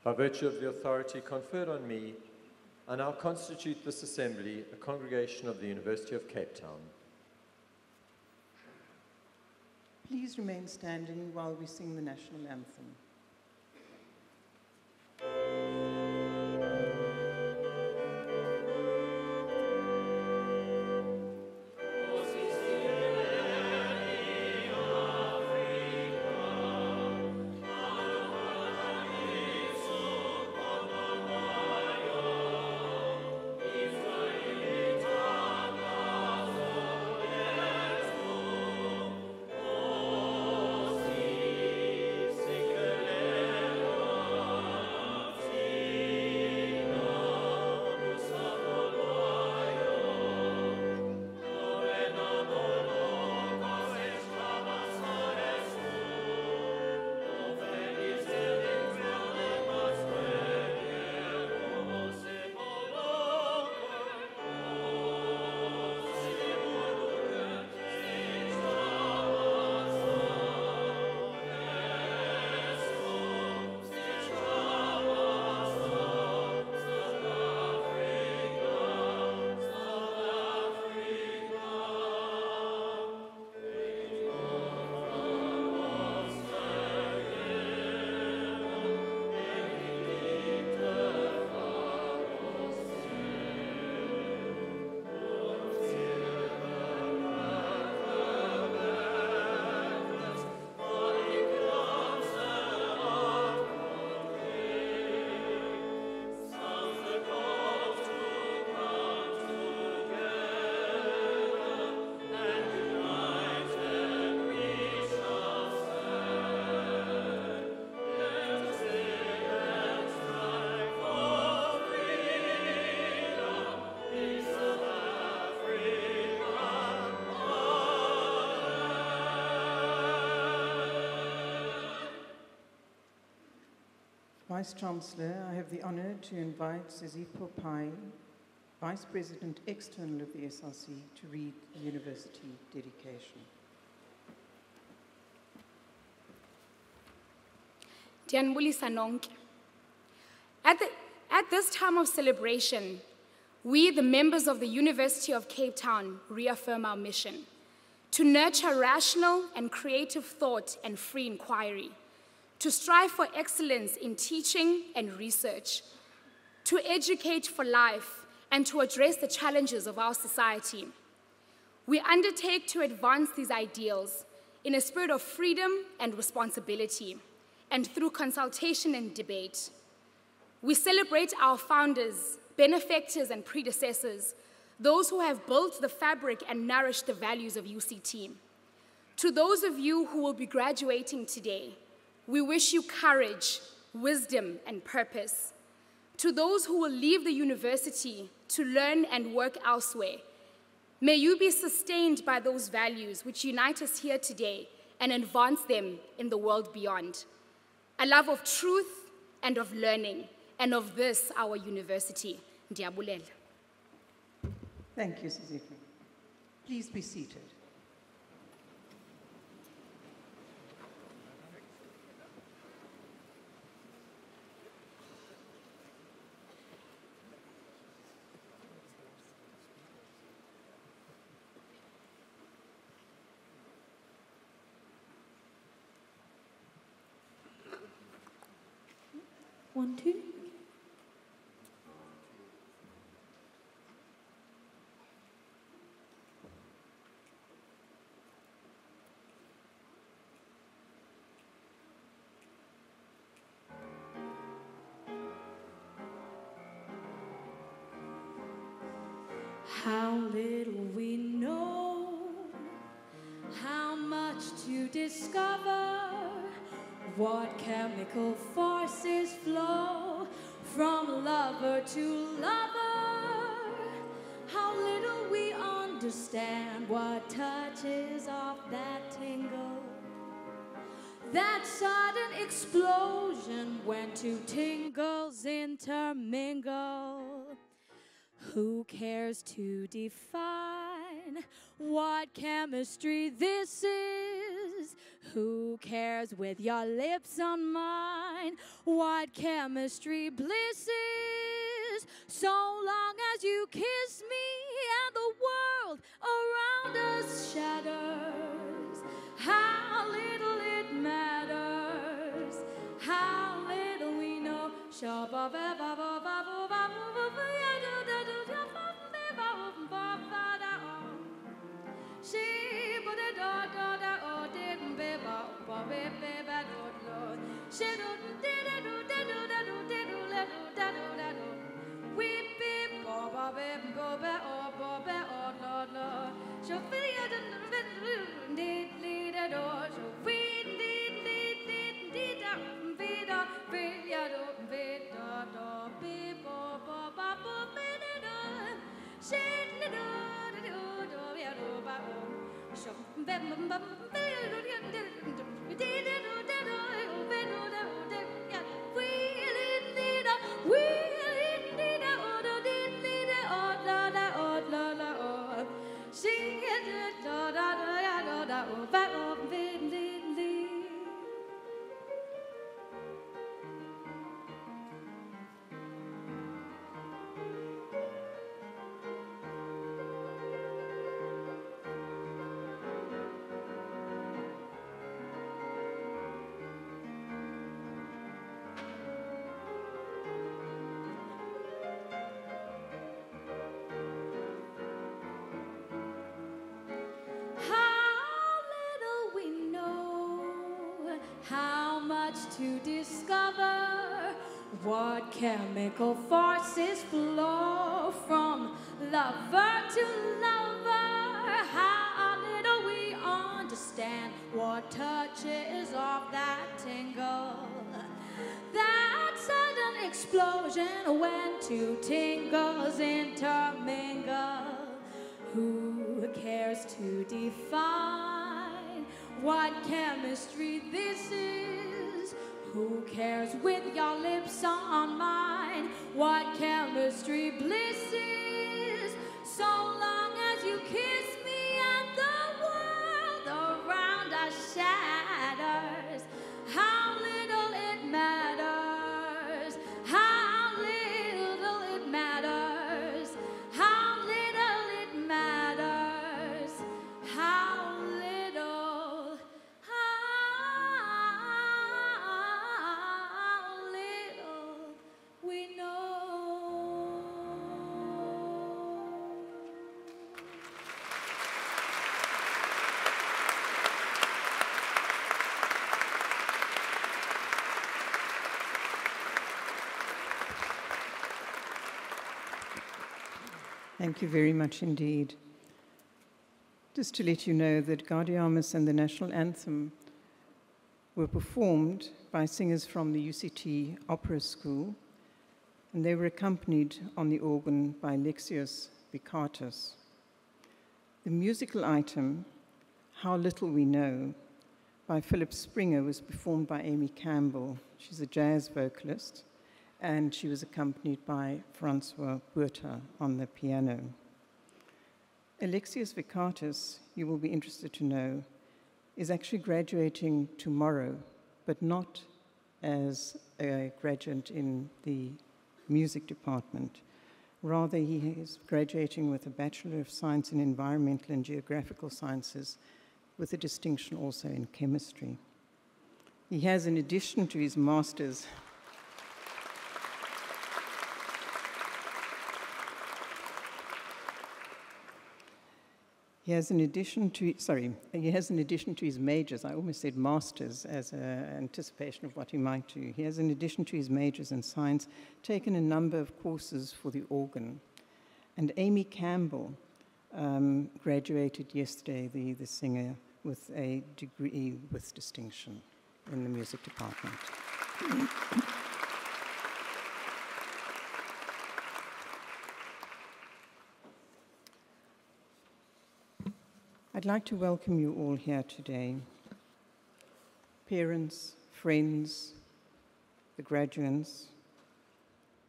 by virtue of the authority conferred on me, I now constitute this assembly a congregation of the University of Cape Town. Please remain standing while we sing the national anthem. Vice-Chancellor, I have the honor to invite Sezipho Pai, Vice President External of the SRC, to read the university dedication. Ndiyanibulisa nonke. At this time of celebration, we, the members of the University of Cape Town, reaffirm our mission to nurture rational and creative thought and free inquiry, to strive for excellence in teaching and research, to educate for life, and to address the challenges of our society. We undertake to advance these ideals in a spirit of freedom and responsibility, and through consultation and debate. We celebrate our founders, benefactors, and predecessors, those who have built the fabric and nourished the values of UCT. To those of you who will be graduating today, we wish you courage, wisdom, and purpose. To those who will leave the university to learn and work elsewhere, may you be sustained by those values which unite us here today and advance them in the world beyond. A love of truth and of learning, and of this, our university. Ndiyabulela. Thank you, Sezipho. Please be seated. One, two. How little we know, how much to discover, what chemical forces flow from lover to lover. How little we understand what touches off that tingle, that sudden explosion when two tingles intermingle. Who cares to define what chemistry this is? Who cares with your lips on mine what chemistry bliss is? So long as you kiss me and the world around us shatters. How little it matters, how little we know. How much to discover, what chemical forces flow from lover to lover. How little we understand what touches of that tingle, that sudden explosion when two tingles intermingle. Who cares to define what chemistry this is? Who cares with your lips on mine what chemistry bliss is? So long as you kiss me and the world around us shatters. How little it matters, how little it matters, how little it matters, how little, we know. Thank you very much indeed. Just to let you know that Gaudiamus and the National Anthem were performed by singers from the UCT Opera School, and they were accompanied on the organ by Alexios Vikatos. The musical item, How Little We Know, by Philip Springer, was performed by Amy Campbell. She's a jazz vocalist, and she was accompanied by Francois Buerta on the piano. Alexios Vikatos, you will be interested to know, is actually graduating tomorrow, but not as a graduate in the music department. Rather, he is graduating with a Bachelor of Science in Environmental and Geographical Sciences, with a distinction also in chemistry. He has, in addition to his master's, He has, in addition to his majors, I almost said masters as an anticipation of what he might do. He has, in addition to his majors in science, taken a number of courses for the organ. And Amy Campbell graduated yesterday, the singer, with a degree with distinction in the music department. I'd like to welcome you all here today. Parents, friends, the graduates,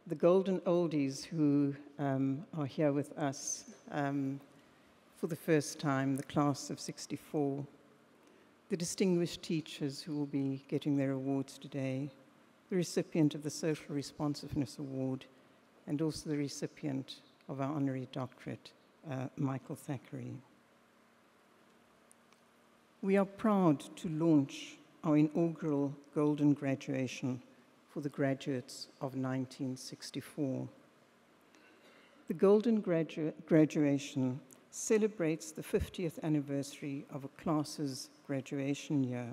the golden oldies who are here with us for the first time, the class of '64, the distinguished teachers who will be getting their awards today, the recipient of the Social Responsiveness Award, and also the recipient of our honorary doctorate, Michael Thackeray. We are proud to launch our inaugural Golden Graduation for the graduates of 1964. The Golden Graduation celebrates the 50th anniversary of a class's graduation year,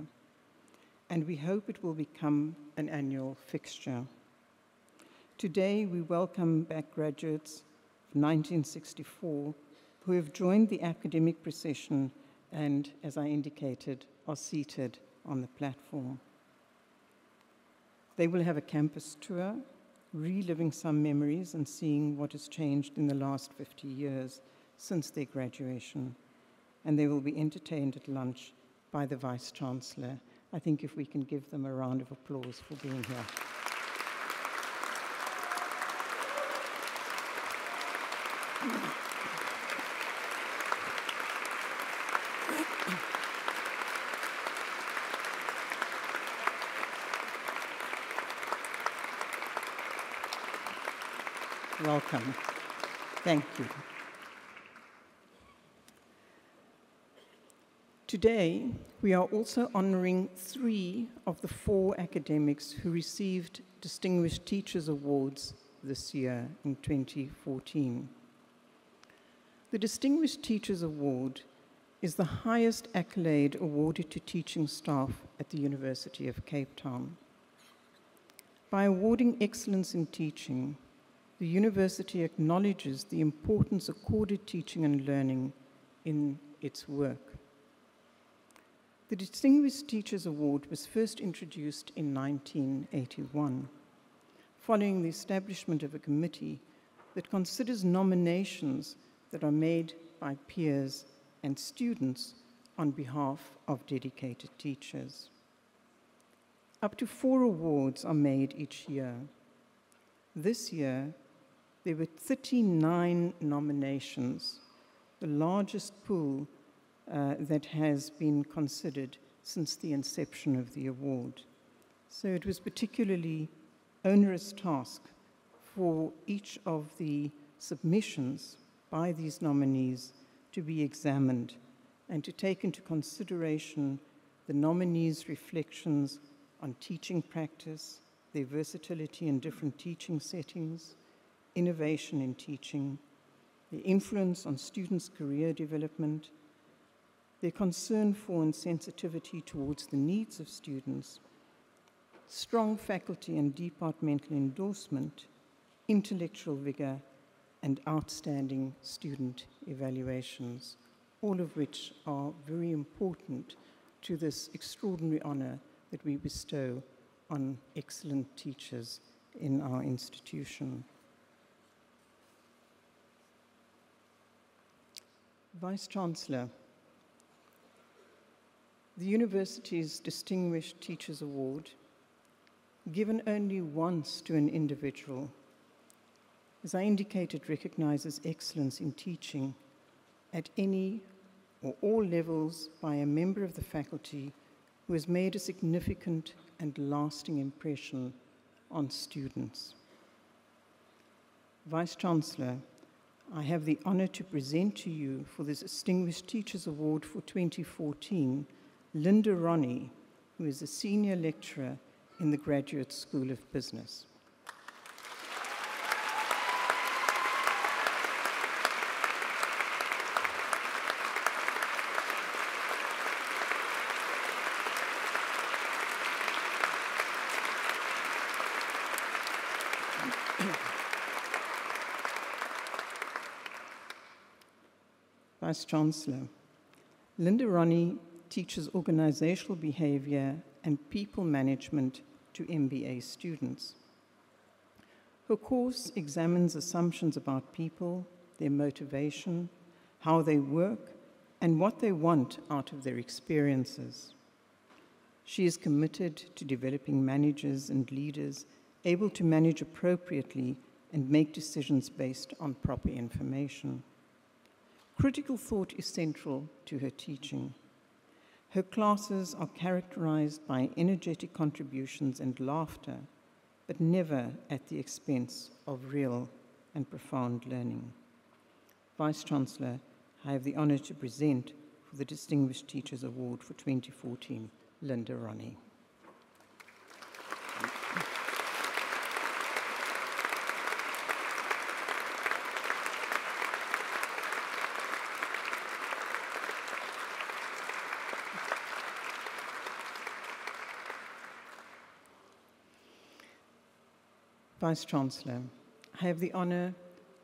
and we hope it will become an annual fixture. Today, we welcome back graduates of 1964 who have joined the academic procession and, as I indicated, are seated on the platform. They will have a campus tour, reliving some memories and seeing what has changed in the last 50 years since their graduation. And they will be entertained at lunch by the Vice-Chancellor. I think if we can give them a round of applause for being here. Welcome. Thank you. Today, we are also honoring 3 of the 4 academics who received Distinguished Teachers Awards this year in 2014. The Distinguished Teachers Award is the highest accolade awarded to teaching staff at the University of Cape Town. By awarding excellence in teaching, the university acknowledges the importance accorded teaching and learning in its work. The Distinguished Teachers Award was first introduced in 1981, following the establishment of a committee that considers nominations that are made by peers and students on behalf of dedicated teachers. Up to 4 awards are made each year. This year, there were 39 nominations, the largest pool that has been considered since the inception of the award. So it was particularly onerous task for each of the submissions by these nominees to be examined and to take into consideration the nominees' reflections on teaching practice, their versatility in different teaching settings, innovation in teaching, the influence on students' career development, their concern for and sensitivity towards the needs of students, strong faculty and departmental endorsement, intellectual vigor, and outstanding student evaluations, all of which are very important to this extraordinary honor that we bestow on excellent teachers in our institution. Vice-Chancellor, the university's Distinguished Teachers Award, given only once to an individual, as I indicated, recognizes excellence in teaching at any or all levels by a member of the faculty who has made a significant and lasting impression on students. Vice-Chancellor, I have the honor to present to you for this Distinguished Teachers Award for 2014, Linda Ronnie, who is a senior lecturer in the Graduate School of Business. Vice-Chancellor, Linda Ronnie teaches organizational behavior and people management to MBA students. Her course examines assumptions about people, their motivation, how they work, and what they want out of their experiences. She is committed to developing managers and leaders able to manage appropriately and make decisions based on proper information. Critical thought is central to her teaching. Her classes are characterized by energetic contributions and laughter, but never at the expense of real and profound learning. Vice-Chancellor, I have the honor to present for the Distinguished Teachers Award for 2014, Linda Ronnie. Vice-Chancellor, I have the honor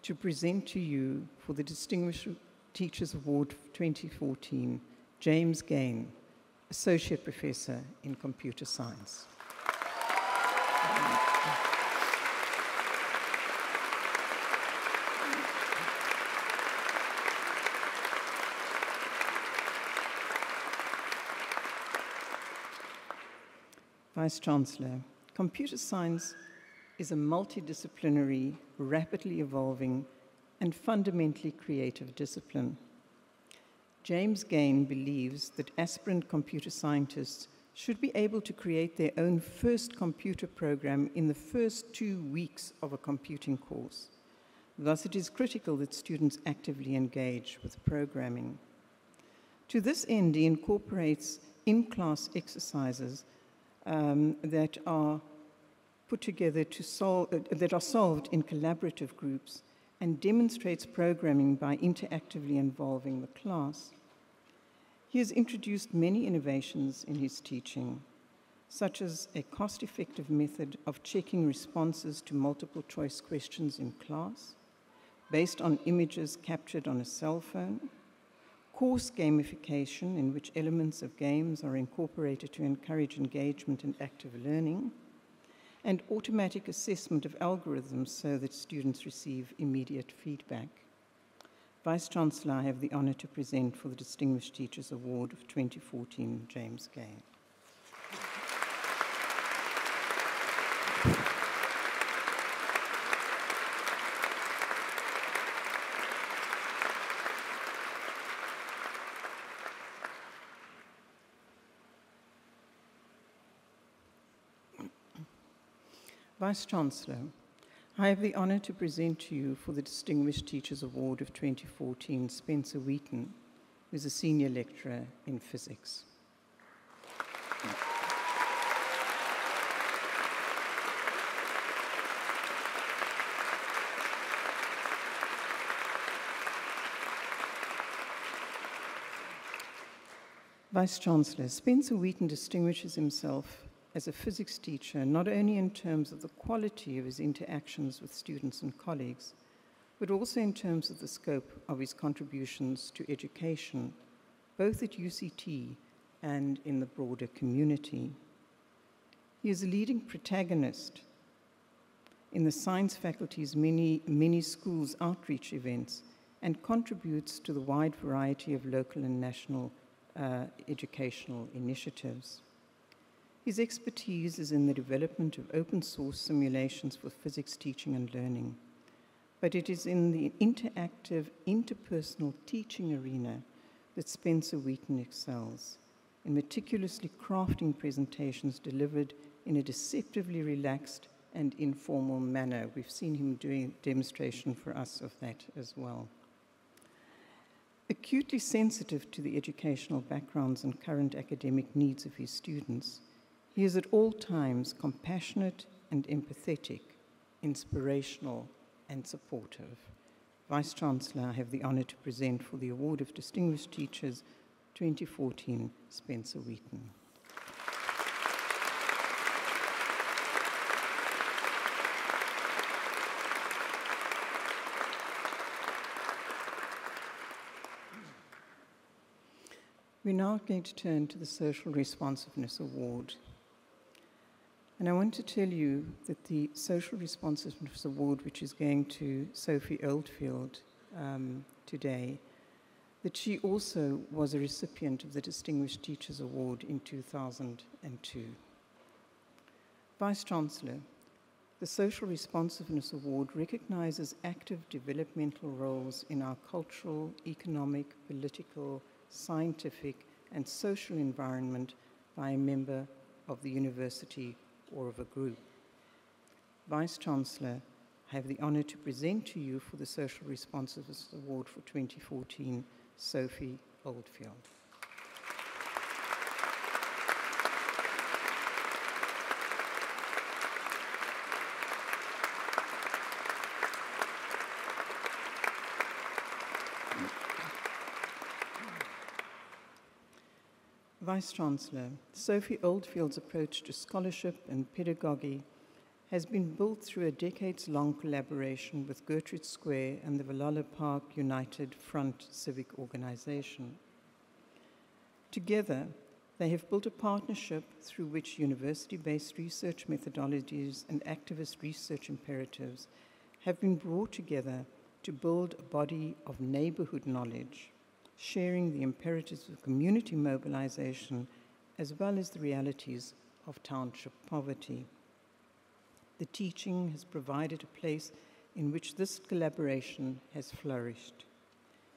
to present to you for the Distinguished Teachers Award 2014, James Gain, Associate Professor in Computer Science. Vice-Chancellor, computer science is a multidisciplinary, rapidly evolving, and fundamentally creative discipline. James Gain believes that aspirant computer scientists should be able to create their own first computer program in the first 2 weeks of a computing course. Thus, it is critical that students actively engage with programming. To this end, he incorporates in-class exercises that are put together that are solved in collaborative groups and demonstrates programming by interactively involving the class. He has introduced many innovations in his teaching, such as a cost-effective method of checking responses to multiple choice questions in class, based on images captured on a cell phone, course gamification in which elements of games are incorporated to encourage engagement and active learning, and automatic assessment of algorithms so that students receive immediate feedback. Vice-Chancellor, I have the honor to present for the Distinguished Teachers Award of 2014, James Gain. Vice-Chancellor, I have the honor to present to you for the Distinguished Teachers Award of 2014, Spencer Wheaton, who is a senior lecturer in physics. Vice-Chancellor, Spencer Wheaton distinguishes himself as a physics teacher, not only in terms of the quality of his interactions with students and colleagues, but also in terms of the scope of his contributions to education, both at UCT and in the broader community. He is a leading protagonist in the science faculty's many schools outreach events and contributes to the wide variety of local and national educational initiatives. His expertise is in the development of open source simulations for physics teaching and learning, but it is in the interactive, interpersonal teaching arena that Spencer Wheaton excels, in meticulously crafting presentations delivered in a deceptively relaxed and informal manner. We've seen him doing a demonstration for us of that as well. Acutely sensitive to the educational backgrounds and current academic needs of his students, he is at all times compassionate and empathetic, inspirational and supportive. Vice-Chancellor, I have the honor to present for the Award of Distinguished Teachers 2014, Spencer Wheaton. We're now going to turn to the Social Responsiveness Award. And I want to tell you that the Social Responsiveness Award, which is going to Sophie Oldfield today, that she also was a recipient of the Distinguished Teachers Award in 2002. Vice-Chancellor, the Social Responsiveness Award recognizes active developmental roles in our cultural, economic, political, scientific, and social environment by a member of the university or of a group. Vice-Chancellor, I have the honor to present to you for the Social Responsiveness Award for 2014, Sophie Oldfield. Vice-Chancellor, Sophie Oldfield's approach to scholarship and pedagogy has been built through a decades-long collaboration with Gertrude Square and the Valhalla Park United Front civic organization. Together, they have built a partnership through which university-based research methodologies and activist research imperatives have been brought together to build a body of neighborhood knowledge, sharing the imperatives of community mobilization as well as the realities of township poverty. The teaching has provided a place in which this collaboration has flourished.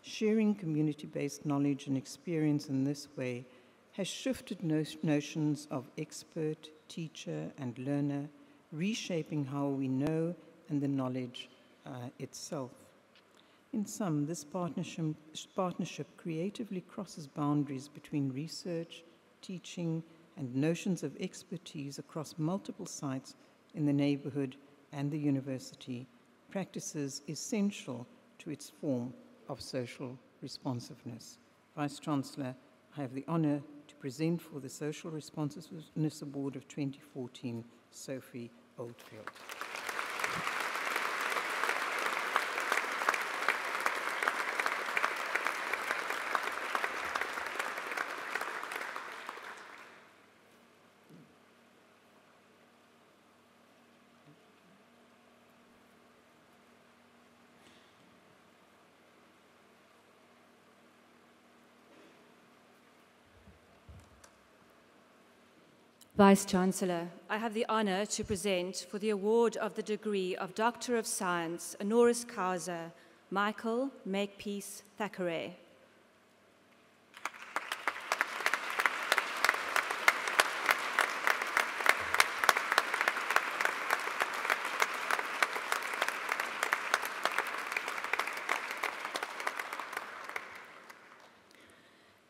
Sharing community-based knowledge and experience in this way has shifted notions of expert, teacher, and learner, reshaping how we know and the knowledge itself. In sum, this partnership creatively crosses boundaries between research, teaching, and notions of expertise across multiple sites in the neighborhood and the university, practices essential to its form of social responsiveness. Vice-Chancellor, I have the honor to present for the Social Responsiveness Award of 2014, Sophie Oldfield. Vice-Chancellor, I have the honor to present for the award of the degree of Doctor of Science, honoris causa, Michael Makepeace Thackeray.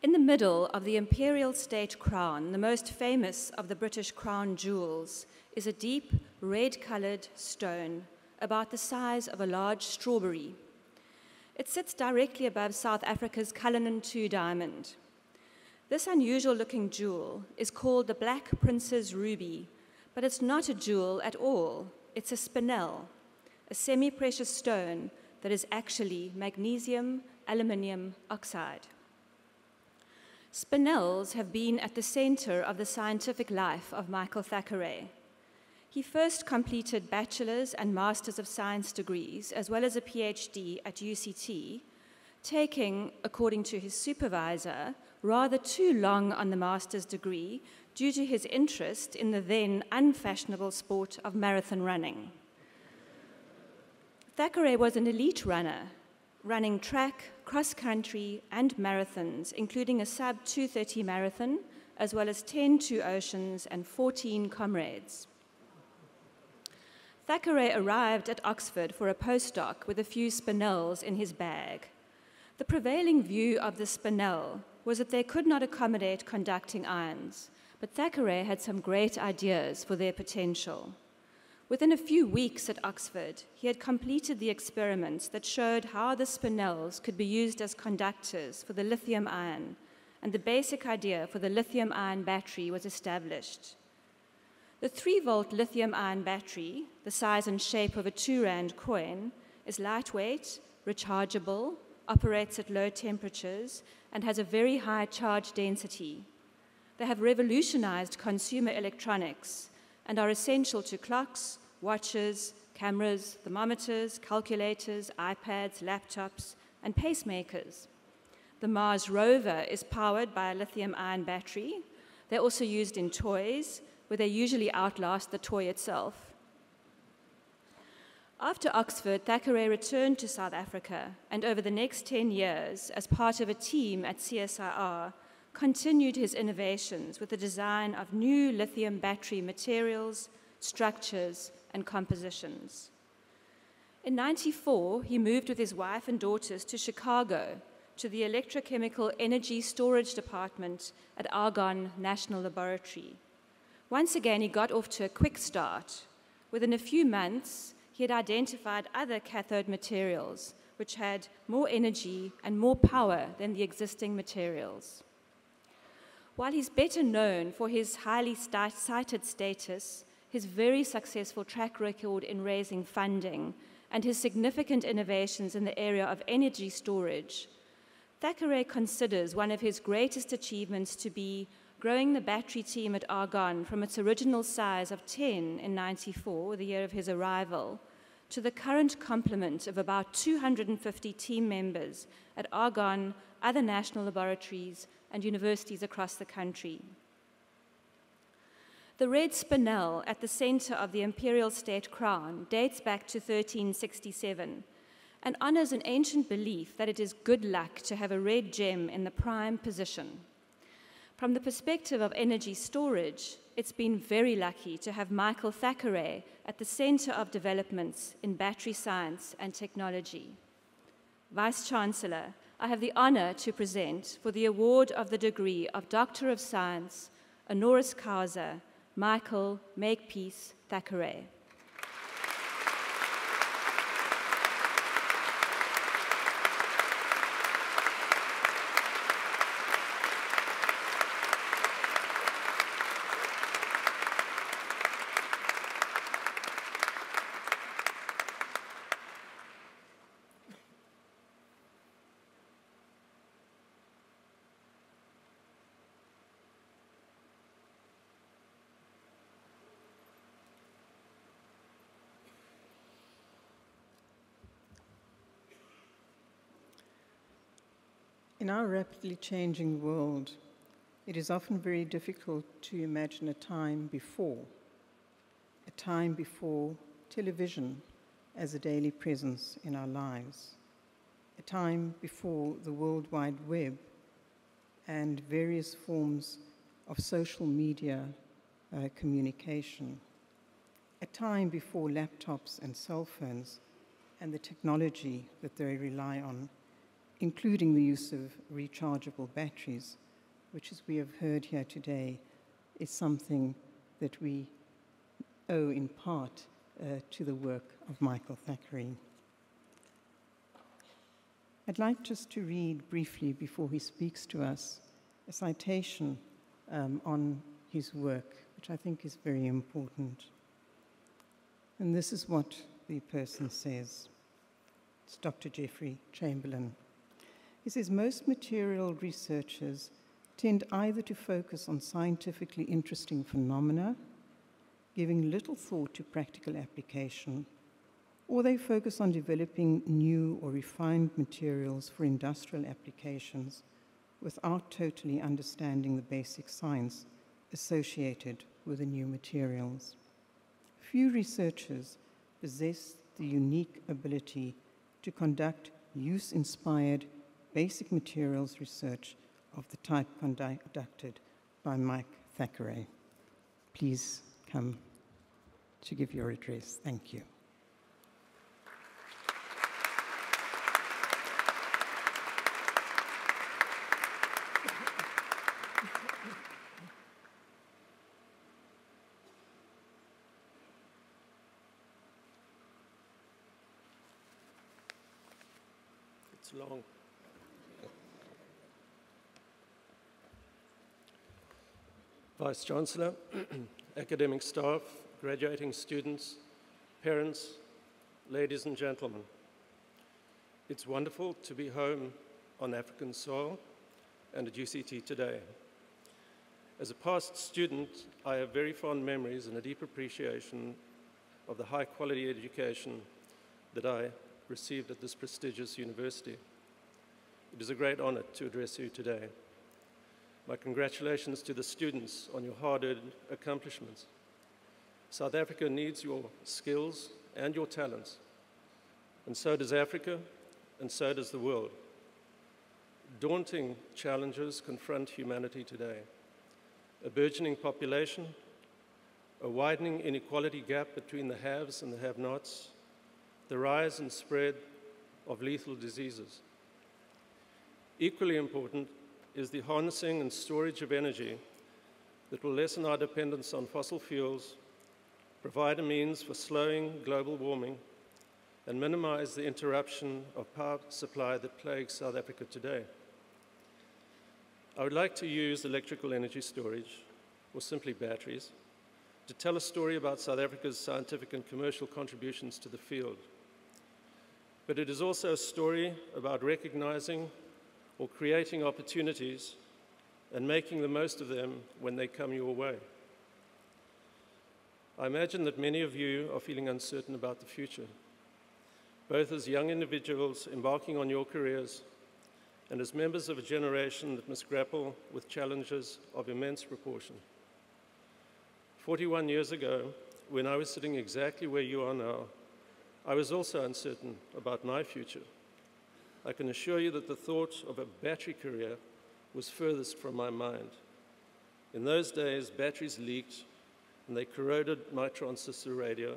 In the middle of the imperial state crown, the most famous of the British crown jewels, is a deep red-colored stone about the size of a large strawberry. It sits directly above South Africa's Cullinan II diamond. This unusual-looking jewel is called the Black Prince's Ruby, but it's not a jewel at all. It's a spinel, a semi-precious stone that is actually magnesium aluminium oxide. Spinels have been at the center of the scientific life of Michael Thackeray. He first completed bachelor's and master's of science degrees, as well as a PhD at UCT, taking, according to his supervisor, rather too long on the master's degree due to his interest in the then unfashionable sport of marathon running. Thackeray was an elite runner, running track, cross-country, and marathons, including a sub-2:30 marathon, as well as 10 Two Oceans and 14 Comrades. Thackeray arrived at Oxford for a postdoc with a few spinels in his bag. The prevailing view of the spinel was that they could not accommodate conducting ions, but Thackeray had some great ideas for their potential. Within a few weeks at Oxford, he had completed the experiments that showed how the spinels could be used as conductors for the lithium ion, and the basic idea for the lithium ion battery was established. The 3-volt lithium ion battery, the size and shape of a 2-rand coin, is lightweight, rechargeable, operates at low temperatures, and has a very high charge density. They have revolutionized consumer electronics and are essential to clocks, watches, cameras, thermometers, calculators, iPads, laptops, and pacemakers. The Mars rover is powered by a lithium-ion battery. They're also used in toys, where they usually outlast the toy itself. After Oxford, Thackeray returned to South Africa, and over the next 10 years, as part of a team at CSIR, continued his innovations with the design of new lithium battery materials, structures, and compositions. In 1994, he moved with his wife and daughters to Chicago, to the Electrochemical Energy Storage Department at Argonne National Laboratory. Once again, he got off to a quick start. Within a few months, he had identified other cathode materials which had more energy and more power than the existing materials. While he's better known for his highly cited status, his very successful track record in raising funding, and his significant innovations in the area of energy storage, Thackeray considers one of his greatest achievements to be growing the battery team at Argonne from its original size of 10 in 1994, the year of his arrival, to the current complement of about 250 team members at Argonne, other national laboratories, and universities across the country. The red spinel at the center of the imperial state crown dates back to 1367 and honors an ancient belief that it is good luck to have a red gem in the prime position. From the perspective of energy storage, it's been very lucky to have Michael Thackeray at the center of developments in battery science and technology. Vice-Chancellor, I have the honor to present for the award of the degree of Doctor of Science, honoris causa, Michael Makepeace Thackeray. In our rapidly changing world, it is often very difficult to imagine a time before television as a daily presence in our lives, a time before the World Wide Web and various forms of social media communication, a time before laptops and cell phones and the technology that they rely on, including the use of rechargeable batteries, which, as we have heard here today, is something that we owe in part to the work of Michael Thackeray. I'd like just to read briefly, before he speaks to us, a citation on his work, which I think is very important. And this is what the person says. It's Dr. Jeffrey Chamberlain. He says, most material researchers tend either to focus on scientifically interesting phenomena, giving little thought to practical application, or they focus on developing new or refined materials for industrial applications without totally understanding the basic science associated with the new materials. Few researchers possess the unique ability to conduct use-inspired basic materials research of the type conducted by Mike Thackeray. Please come to give your address. Thank you. It's long. Vice-Chancellor, academic staff, graduating students, parents, ladies and gentlemen. It's wonderful to be home on African soil and at UCT today. As a past student, I have very fond memories and a deep appreciation of the high-quality education that I received at this prestigious university. It is a great honor to address you today. My congratulations to the students on your hard-earned accomplishments. South Africa needs your skills and your talents, and so does Africa, and so does the world. daunting challenges confront humanity today: a burgeoning population, a widening inequality gap between the haves and the have-nots, the rise and spread of lethal diseases. Equally important is the harnessing and storage of energy that will lessen our dependence on fossil fuels, provide a means for slowing global warming, and minimize the interruption of power supply that plagues South Africa today. I would like to use electrical energy storage, or simply batteries, to tell a story about South Africa's scientific and commercial contributions to the field. But it is also a story about recognizing or creating opportunities and making the most of them when they come your way. I imagine that many of you are feeling uncertain about the future, both as young individuals embarking on your careers and as members of a generation that must grapple with challenges of immense proportion. 41 years ago, when I was sitting exactly where you are now, I was also uncertain about my future. I can assure you that the thought of a battery career was furthest from my mind. In those days, batteries leaked and they corroded my transistor radio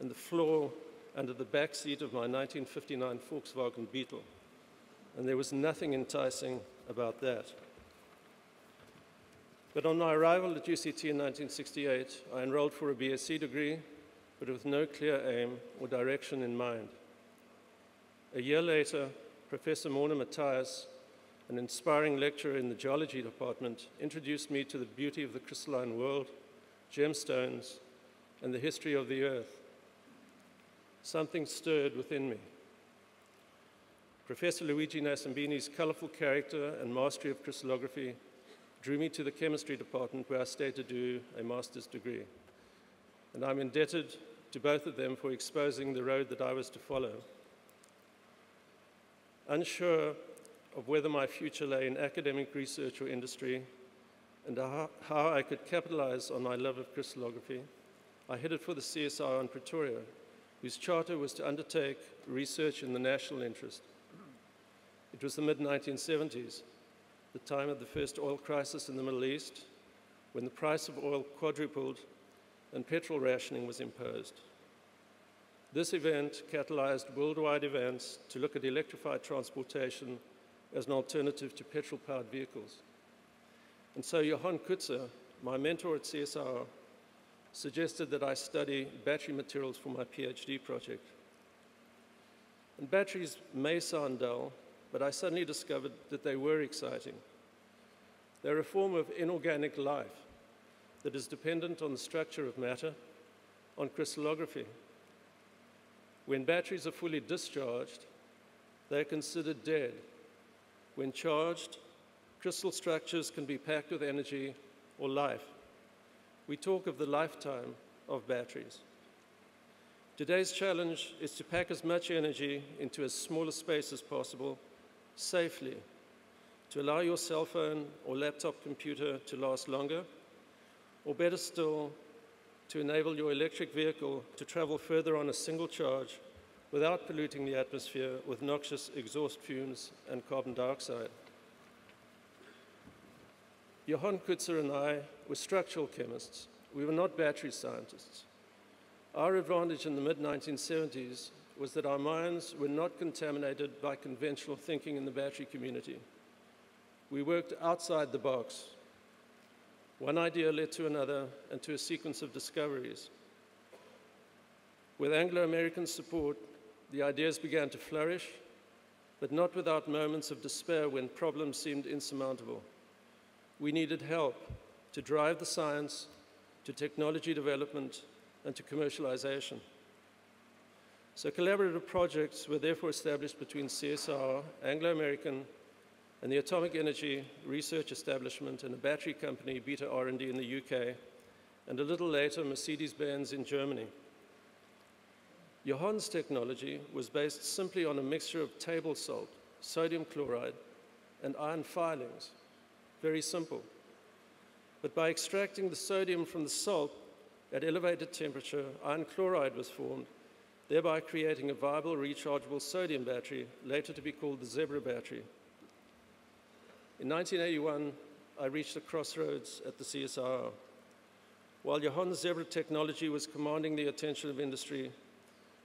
and the floor under the back seat of my 1959 Volkswagen Beetle. And there was nothing enticing about that. But on my arrival at UCT in 1968, I enrolled for a BSc degree, but with no clear aim or direction in mind. A year later, Professor Morna Matthias, an inspiring lecturer in the geology department, introduced me to the beauty of the crystalline world, gemstones, and the history of the earth. Something stirred within me. Professor Luigi Nascimbini's colorful character and mastery of crystallography drew me to the chemistry department, where I stayed to do a master's degree. And I'm indebted to both of them for exposing the road that I was to follow. Unsure of whether my future lay in academic research or industry, and how I could capitalize on my love of crystallography, I headed for the CSIR in Pretoria, whose charter was to undertake research in the national interest. It was the mid-1970s, the time of the first oil crisis in the Middle East, when the price of oil quadrupled and petrol rationing was imposed. This event catalyzed worldwide events to look at electrified transportation as an alternative to petrol-powered vehicles. And so Johan Kutzer, my mentor at CSIR, suggested that I study battery materials for my PhD project. And batteries may sound dull, but I suddenly discovered that they were exciting. They're a form of inorganic life that is dependent on the structure of matter, on crystallography. When batteries are fully discharged, they're considered dead. When charged, crystal structures can be packed with energy or life. We talk of the lifetime of batteries. Today's challenge is to pack as much energy into as small a space as possible, safely, to allow your cell phone or laptop computer to last longer, or better still, to enable your electric vehicle to travel further on a single charge without polluting the atmosphere with noxious exhaust fumes and carbon dioxide. Johan Kutzer and I were structural chemists. We were not battery scientists. Our advantage in the mid-1970s was that our minds were not contaminated by conventional thinking in the battery community. We worked outside the box. One idea led to another and to a sequence of discoveries. With Anglo-American support, the ideas began to flourish, but not without moments of despair when problems seemed insurmountable. We needed help to drive the science, to technology development, and to commercialization. So collaborative projects were therefore established between CSIR, Anglo-American, and the Atomic Energy Research Establishment and a battery company, Beta R&D in the UK, and a little later, Mercedes-Benz in Germany. Johan's technology was based simply on a mixture of table salt, sodium chloride, and iron filings. Very simple. But by extracting the sodium from the salt at elevated temperature, iron chloride was formed, thereby creating a viable rechargeable sodium battery, later to be called the Zebra battery. In 1981, I reached a crossroads at the CSIR. While Johan's zebra technology was commanding the attention of industry,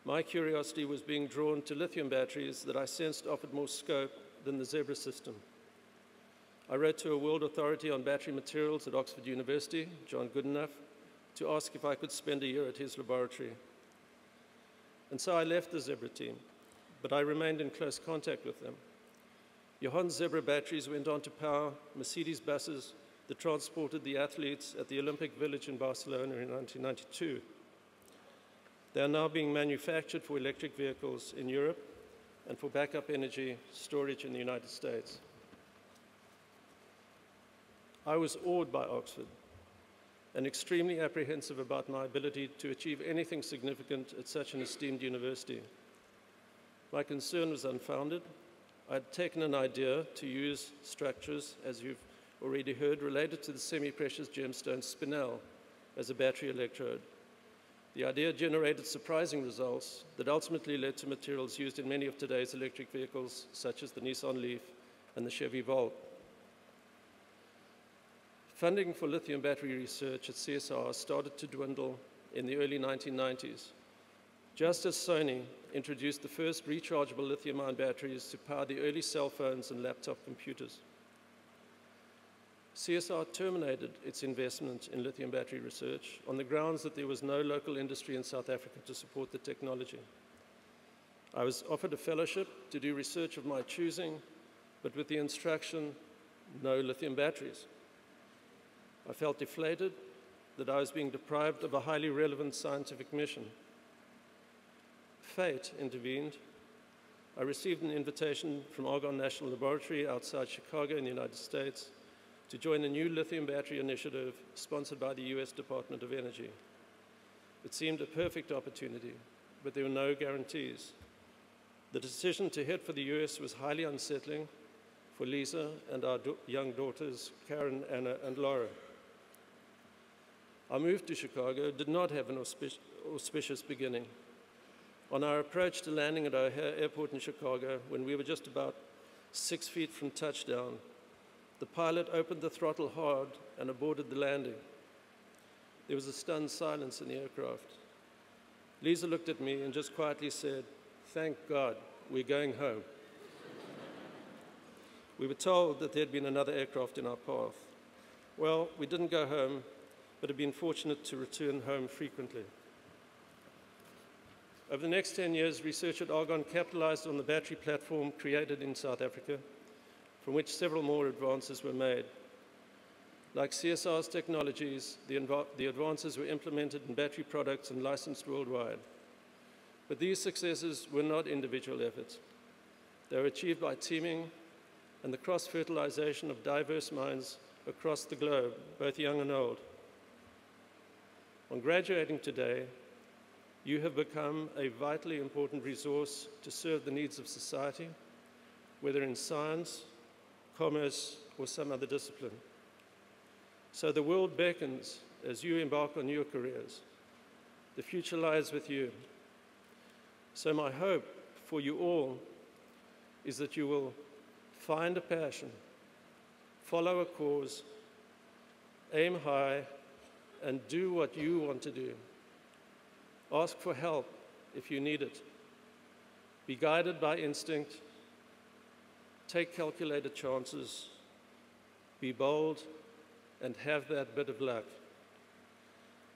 my curiosity was being drawn to lithium batteries that I sensed offered more scope than the zebra system. I wrote to a world authority on battery materials at Oxford University, John Goodenough, to ask if I could spend a year at his laboratory. And so I left the zebra team, but I remained in close contact with them. Johan's zebra batteries went on to power Mercedes buses that transported the athletes at the Olympic Village in Barcelona in 1992. They are now being manufactured for electric vehicles in Europe and for backup energy storage in the United States. I was awed by Oxford and extremely apprehensive about my ability to achieve anything significant at such an esteemed university. My concern was unfounded. I had taken an idea to use structures, as you've already heard, related to the semi-precious gemstone spinel as a battery electrode. The idea generated surprising results that ultimately led to materials used in many of today's electric vehicles, such as the Nissan Leaf and the Chevy Volt. Funding for lithium battery research at CSIR started to dwindle in the early 1990s, just as Sony introduced the first rechargeable lithium-ion batteries to power the early cell phones and laptop computers. CSIR terminated its investment in lithium battery research on the grounds that there was no local industry in South Africa to support the technology. I was offered a fellowship to do research of my choosing, but with the instruction, no lithium batteries. I felt deflated that I was being deprived of a highly relevant scientific mission. Fate intervened. I received an invitation from Argonne National Laboratory outside Chicago in the United States to join a new lithium battery initiative sponsored by the US Department of Energy. It seemed a perfect opportunity, but there were no guarantees. The decision to head for the US was highly unsettling for Lisa and our young daughters, Karen, Anna, and Laura. Our move to Chicago did not have an auspicious beginning. On our approach to landing at O'Hare Airport in Chicago, when we were just about 6 feet from touchdown, the pilot opened the throttle hard and aborted the landing. There was a stunned silence in the aircraft. Lisa looked at me and just quietly said, "Thank God, we're going home." We were told that there had been another aircraft in our path. Well, we didn't go home, but have been fortunate to return home frequently. Over the next 10 years, research at Argonne capitalized on the battery platform created in South Africa, from which several more advances were made. Like CSIR's technologies, the advances were implemented in battery products and licensed worldwide. But these successes were not individual efforts. They were achieved by teaming and the cross-fertilization of diverse minds across the globe, both young and old. On graduating today, you have become a vitally important resource to serve the needs of society, whether in science, commerce, or some other discipline. So the world beckons as you embark on your careers. The future lies with you. So my hope for you all is that you will find a passion, follow a cause, aim high, and do what you want to do. Ask for help if you need it. Be guided by instinct. Take calculated chances. Be bold and have that bit of luck.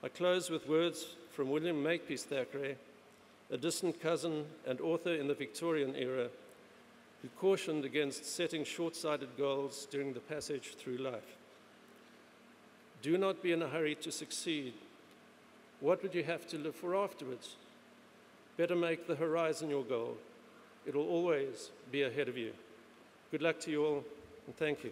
I close with words from William Makepeace Thackeray, a distant cousin and author in the Victorian era, who cautioned against setting short-sighted goals during the passage through life. Do not be in a hurry to succeed. What would you have to live for afterwards? Better make the horizon your goal. It will always be ahead of you. Good luck to you all, and thank you.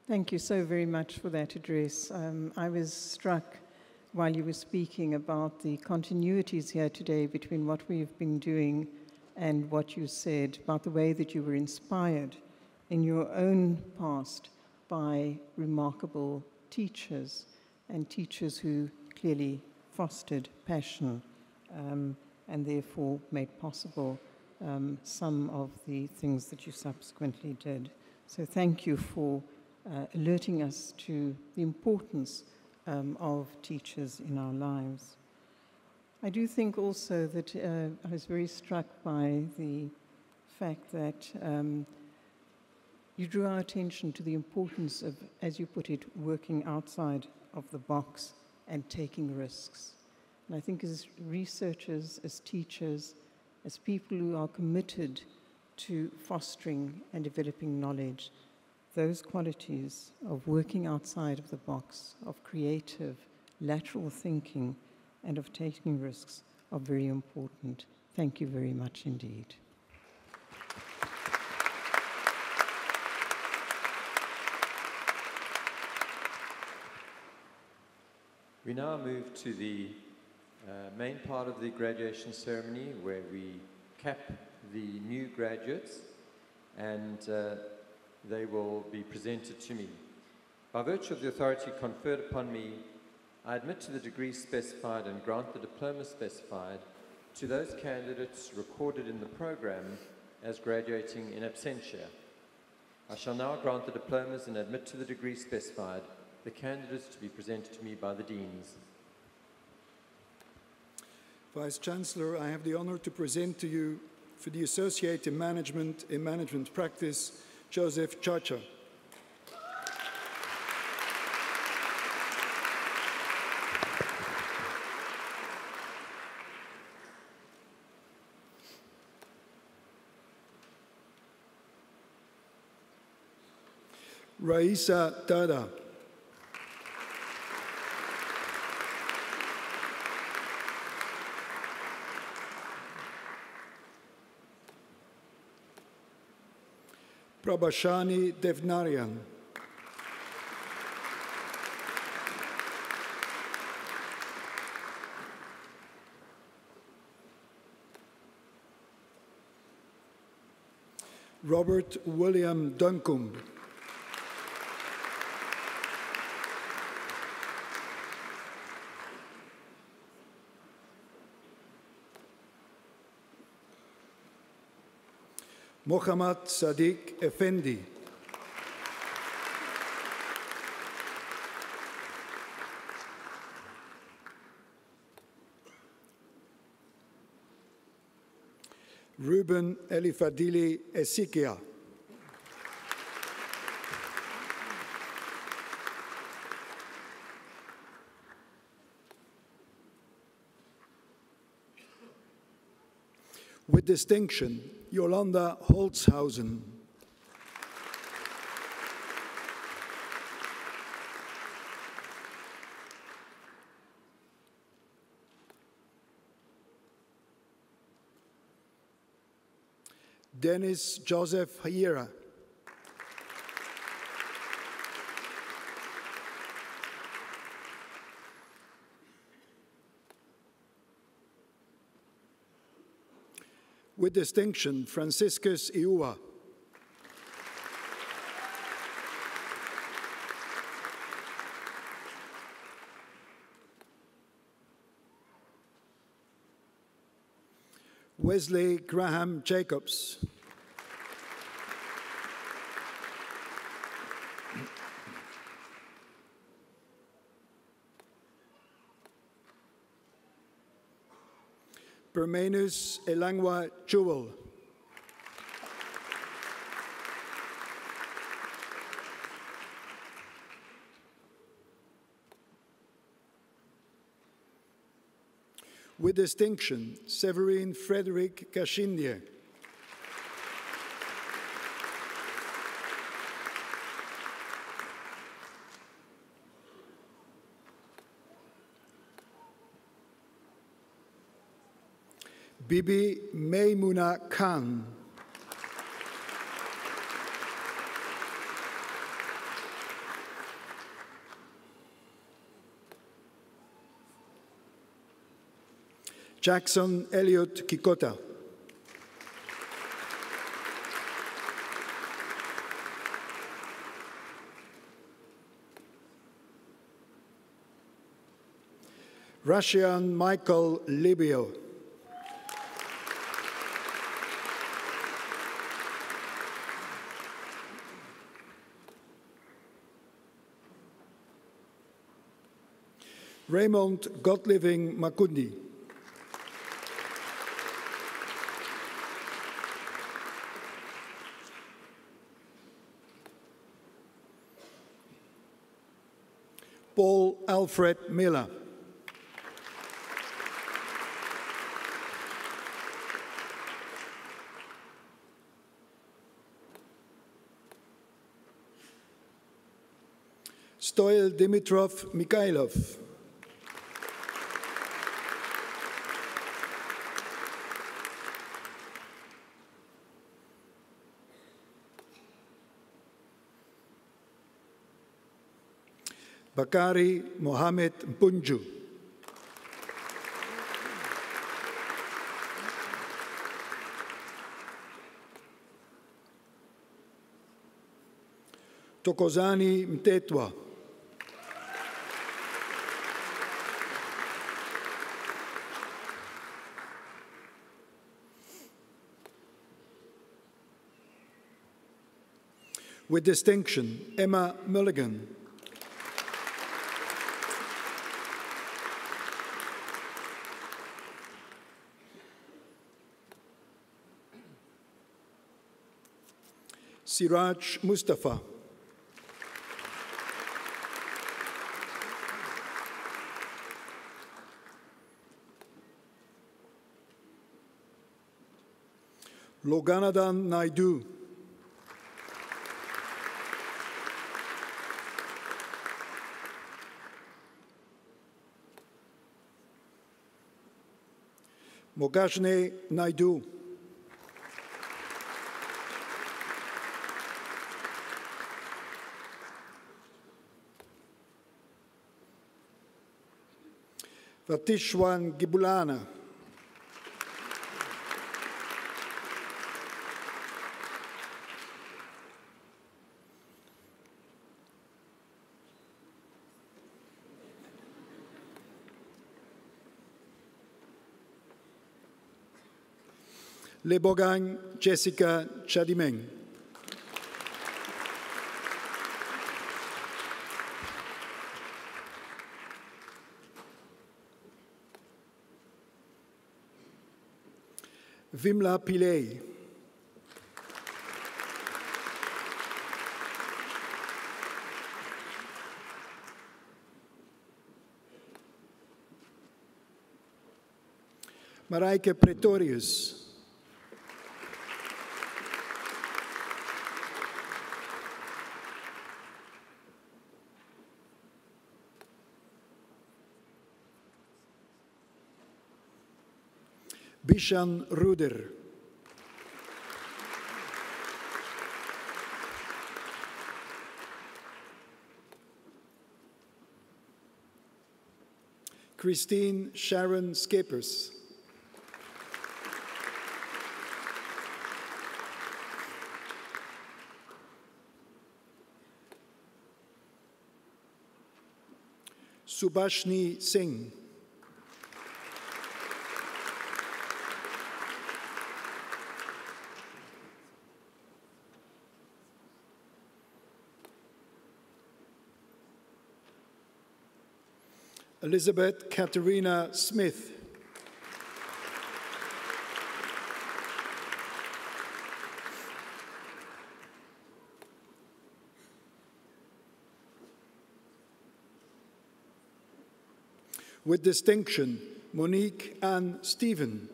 Thank you so very much for that address. I was struck while you were speaking about the continuities here today between what we've been doing and what you said about the way that you were inspired in your own past by remarkable teachers, and teachers who clearly fostered passion and therefore made possible some of the things that you subsequently did. So thank you for alerting us to the importance of teachers in our lives. I do think also that I was very struck by the fact that you drew our attention to the importance of, as you put it, working outside of the box and taking risks. And I think as researchers, as teachers, as people who are committed to fostering and developing knowledge, those qualities of working outside of the box, of creative, lateral thinking, and of taking risks are very important. Thank you very much indeed. We now move to the main part of the graduation ceremony, where we cap the new graduates, and they will be presented to me. By virtue of the authority conferred upon me, I admit to the degree specified and grant the diploma specified to those candidates recorded in the program as graduating in absentia. I shall now grant the diplomas and admit to the degree specified the candidates to be presented to me by the deans. Vice-Chancellor, I have the honor to present to you, for the Associate in Management Practice, Joseph Chacha. Raisa Tada. Prabhashani Devnaryan. Robert William Duncombe. Mohammad Sadiq Effendi. Ruben Elifadili Esikia. With distinction, Yolanda Holzhausen. Dennis Joseph Hayera. With distinction, Franciscus Iua. Wesley Graham Jacobs. Bermanus Elangwa Jewel. With distinction, Severine Frederick Kashindie. Bibi Maimuna Khan. Jackson Elliott Kikota. Russian Michael Libio. Raymond Godliving Makundi. Paul Alfred Miller. Stoil Dimitrov Mikhailov. Bakari Mohamed Mpunju. Tokozani Mtetwa. With distinction, Emma Mulligan. Siraj Mustafa. Loganadan Naidu. Mogajne Naidu. Vatishwan Gibulana. Lebogang Jessica Chadimeng. Vimla Pillay. Marijke Pretorius. Bishan Ruder. Christine Sharon Skapers. Subhashni Singh. Elizabeth Katerina Smith. With distinction, Monique Ann Stephen.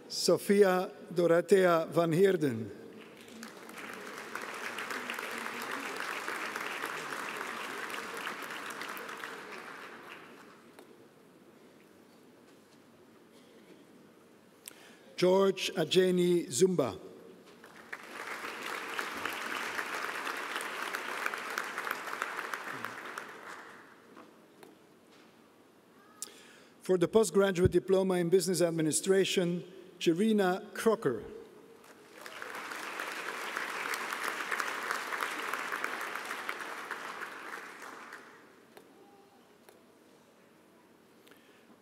Sophia Dorothea van Heerden. George Ajeni Zumba. For the postgraduate diploma in business administration, Cherina Crocker.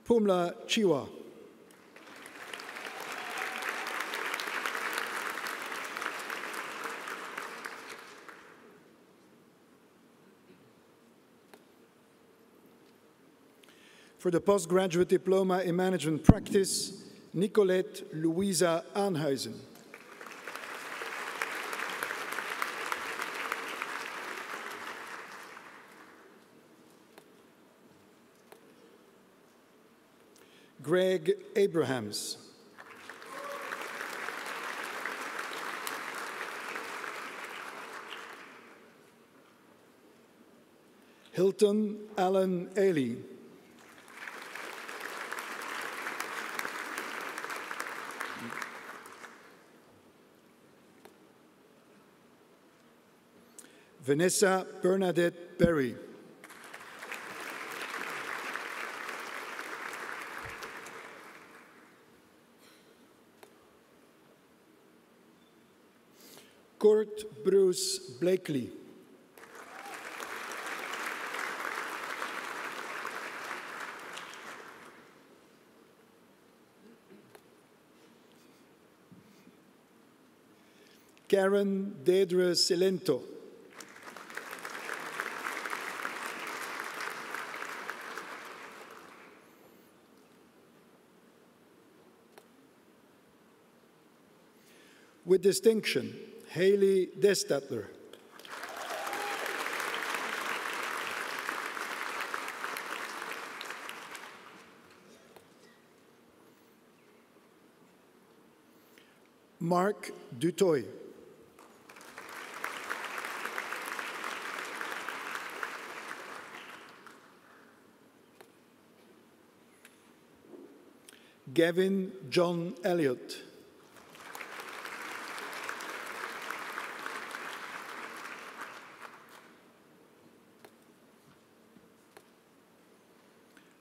Pumla Chiwa. For the postgraduate diploma in management practice, Nicolette Louisa Aanhuizen. Greg Abrahams. Hilton Allen Ailey. Vanessa Bernadette Berry. Kurt Bruce Blakely. Karen Deidre Cilento. With distinction, Haley Destatler. Mark Dutoy. Gavin John Elliott.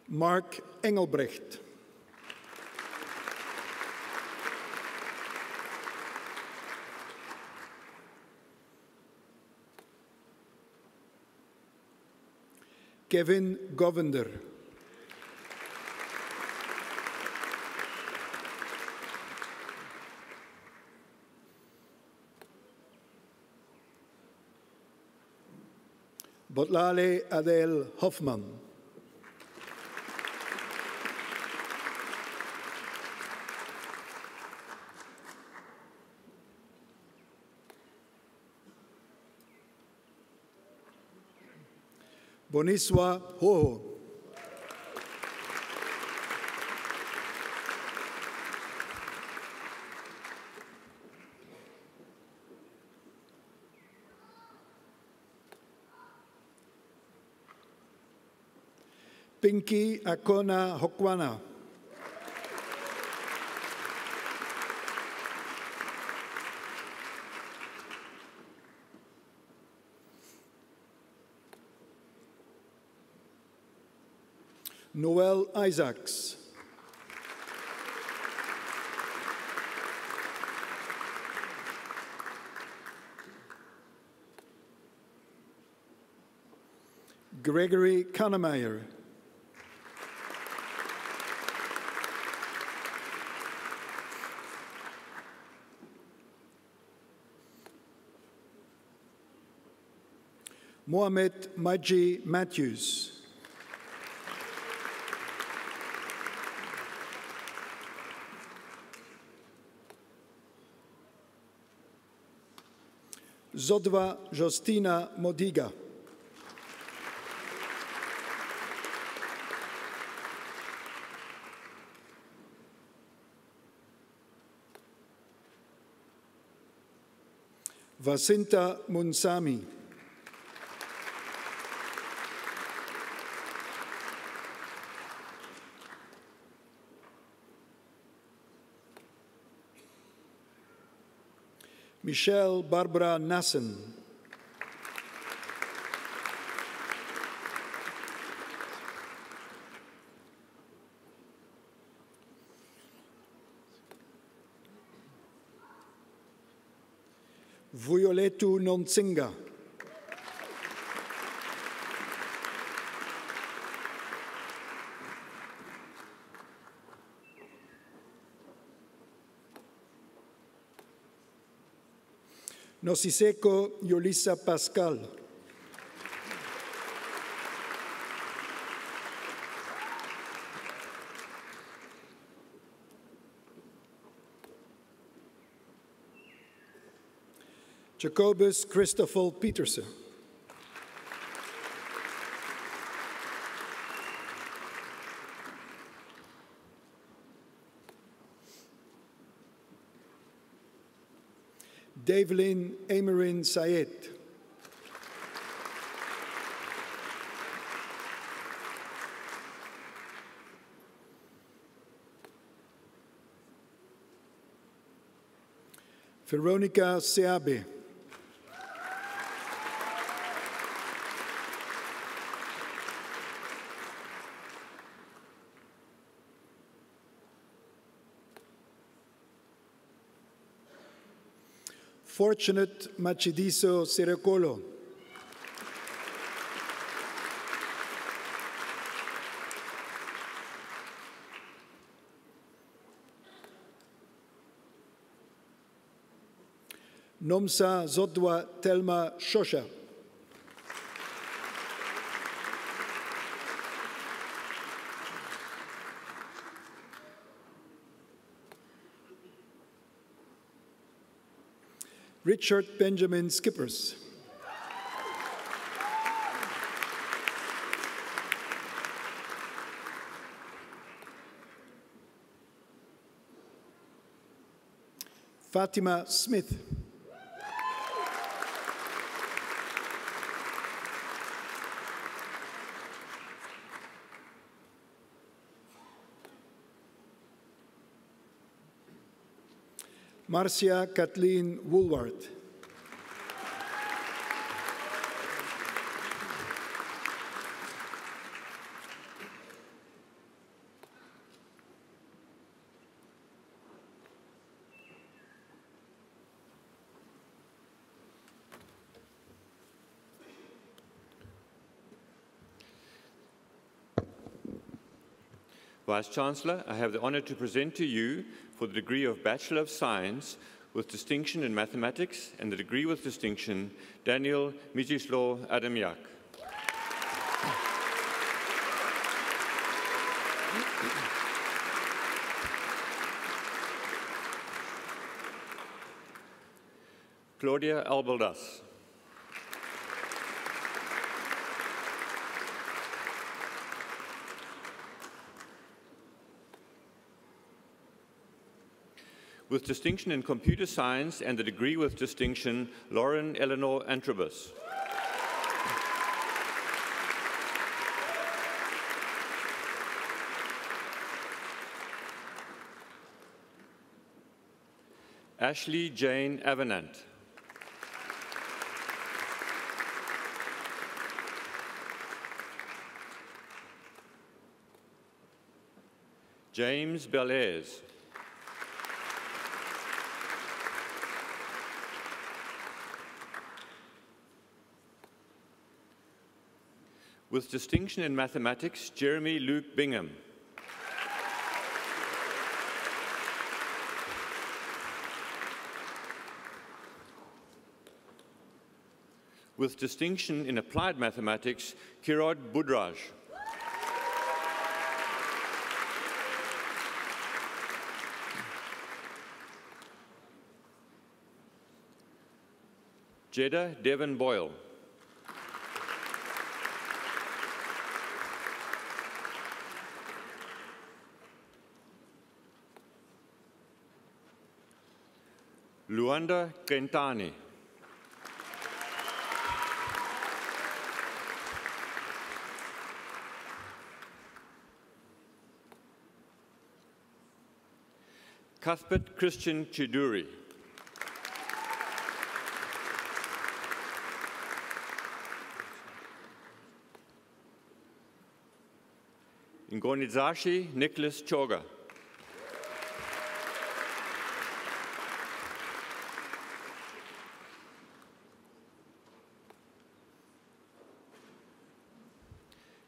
Mark Engelbrecht. Kevin Govender. Botlale Adele Hoffman. Boniswa Hoho. Pinky Akona Hokwana. Noel Isaacs. Gregory Kannemeyer. Mohamed Maji Matthews. Zodwa Justina Modiga. Vasinta Munsami. Michelle Barbara Nassen. Vuyoletu Nonsinga. Nosiseko Yolisa Pascal. Jacobus Christoffel Petersen. Davelin Amerin Sayed. Veronica Seabe. Fortunate Machidiso Sirekolo. Nomsa Zodwa Telma Shosha. Richard Benjamin Skippers. Fatima Smith. Marcia Kathleen Woolward. Vice-Chancellor, I have the honor to present to you for the degree of Bachelor of Science with distinction in mathematics and the degree with distinction, Daniel Mijislaw Adamyak. Claudia Albaldas. With distinction in computer science and the degree with distinction, Lauren Eleanor Antrobus. Ashley Jane Avenant. James Belaise. With distinction in mathematics, Jeremy Luke Bingham. With distinction in applied mathematics, Kirad Budraj. Jeddah Devon Boyle. Luanda Kentani. Cuthbert Christian Chiduri. Ngonizashi Nicholas Choga.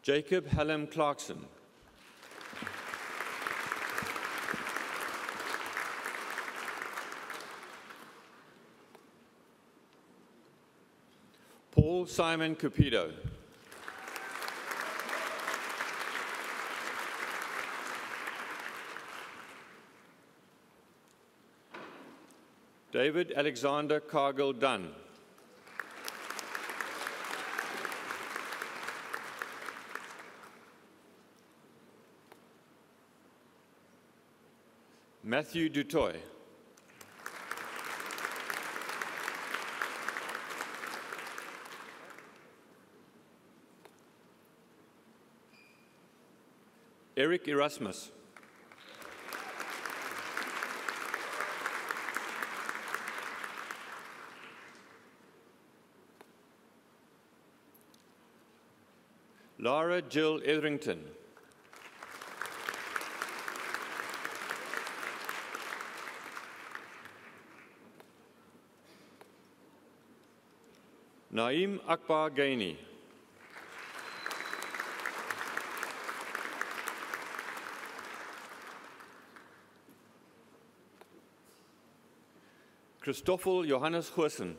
Jacob Hallam Clarkson. Paul Simon Cupido. David Alexander Cargill Dunn. Matthew Dutoy. Eric Erasmus. Lara Jill Etherington. Naeem Akbar Gaini. Christoffel Johannes Goosen.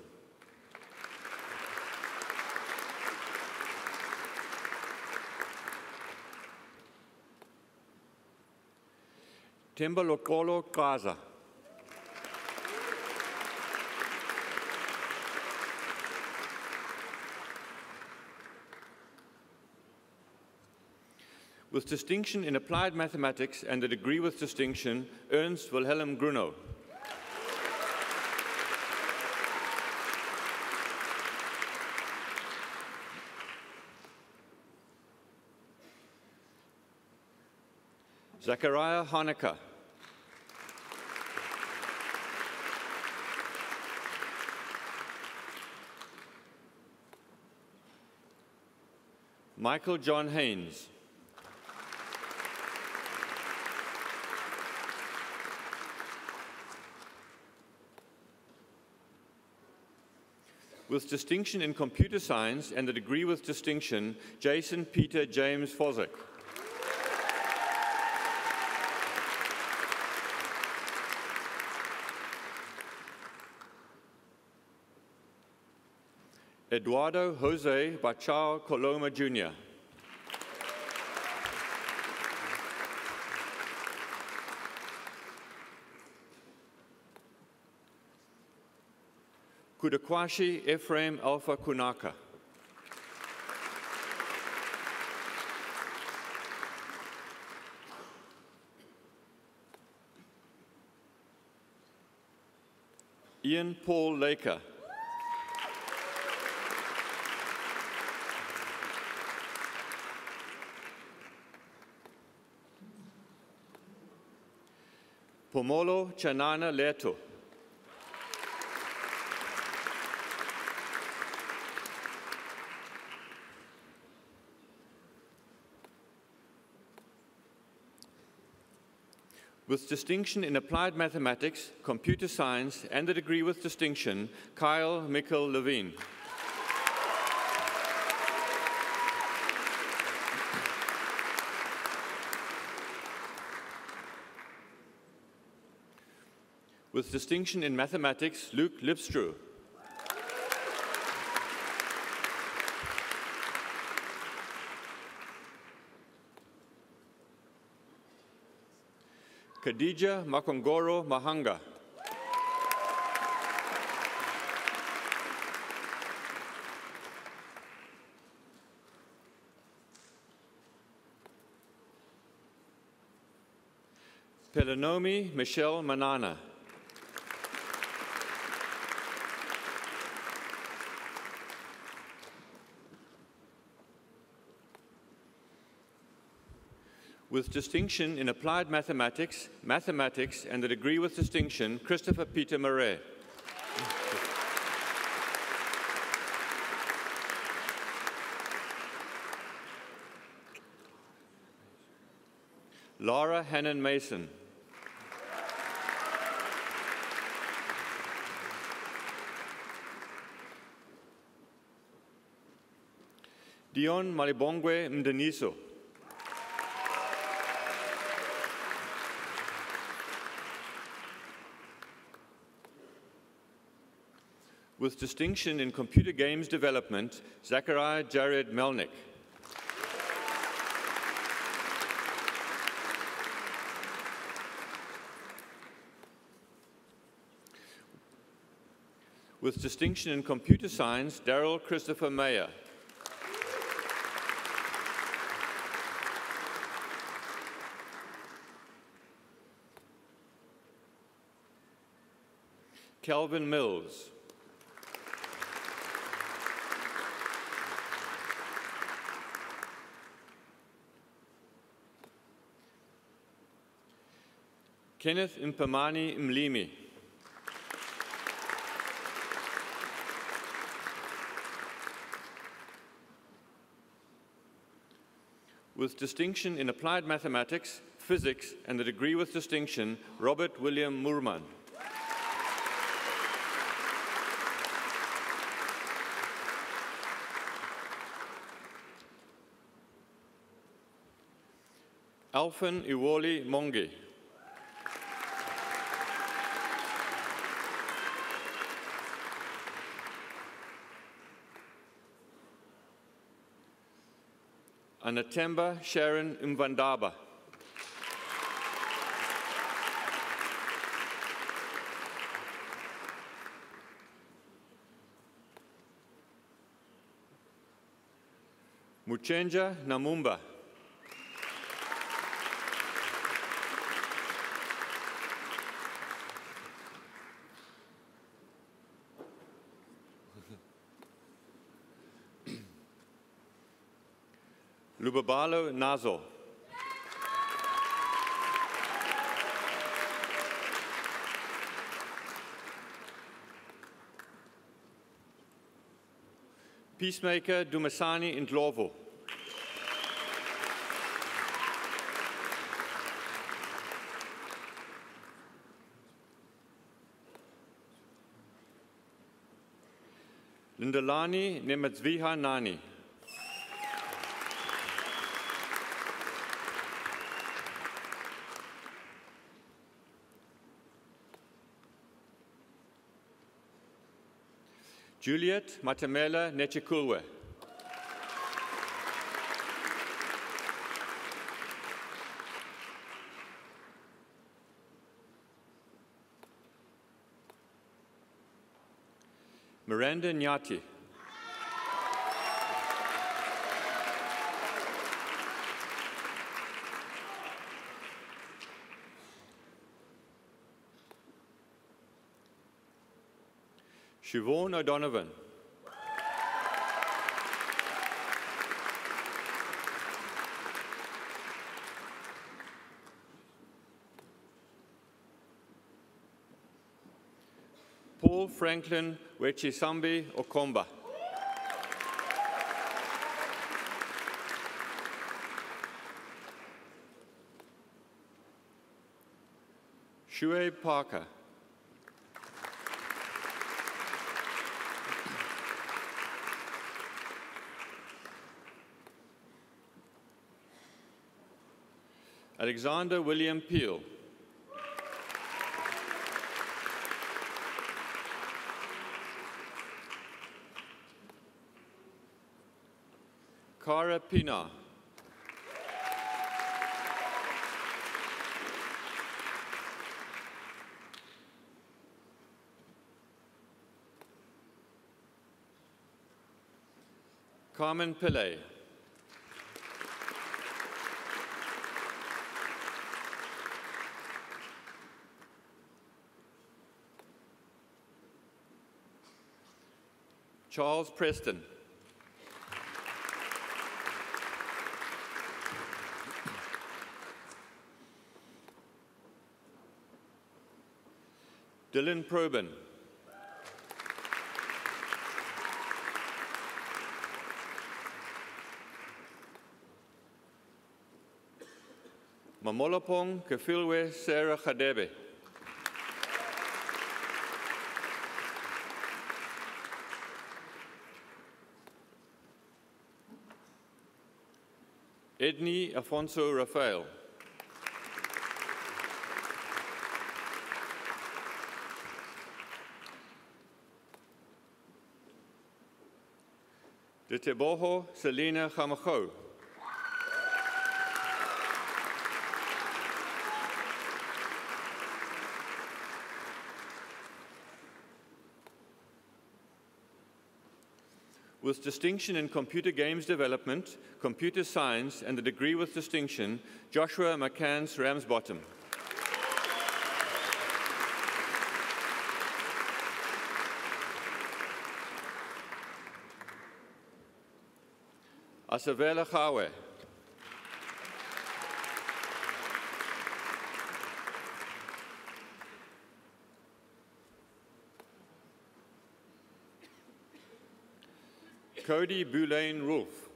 Themba Lokolo Gaza. With distinction in applied mathematics and a degree with distinction, Ernst Wilhelm Grunow. Zachariah Hanukkah. Michael John Haynes. With distinction in computer science and a degree with distinction, Jason Peter James Fosek. Eduardo Jose Bachao Coloma Jr. Kudakwashi Ephraim Alpha Kunaka. Ian Paul Laker. Pomolo Chanana Leto. With distinction in applied mathematics, computer science, and a degree with distinction, Kyle Mikkel Levine. With distinction in mathematics, Luke Lipstrew. Khadija Makongoro Mahanga. Pelanomi Michelle Manana. With distinction in applied mathematics, and a degree with distinction, Christopher Peter Murray. Laura Hannon Mason. Dion Malibongwe Mdeniso. With distinction in computer games development, Thackeray Jared Melnick. With distinction in computer science, Daryl Christopher Mayer. Calvin Mills. Kenneth Mpamani Mlimi. With distinction in applied mathematics, physics, and the degree with distinction, Robert William Moorman. Alfin Iwoli Mongi. Anatemba Sharon Mvandaba. Muchenja Namumba. Lubabalo Nazo. Peacemaker Dumasani Ndlovu. Lindalani Nematsviha Nani. Juliet Matamela Nechikulwe. Miranda Nyati. Siobhan O'Donovan. Paul Franklin Wechisambi Okomba. Shue Parker. Alexander William Peel. Cara Pina. Carmen Pillay. Charles Preston. Dylan Probin. Mamolopong Kefilwe Sarah Khadebe. Edney Afonso Rafael. De Teboho Selena Gamago. With distinction in computer games development, computer science, and a degree with distinction, Joshua McCanns Ramsbottom. Asavela Gawe. Cody Boulain Rolf.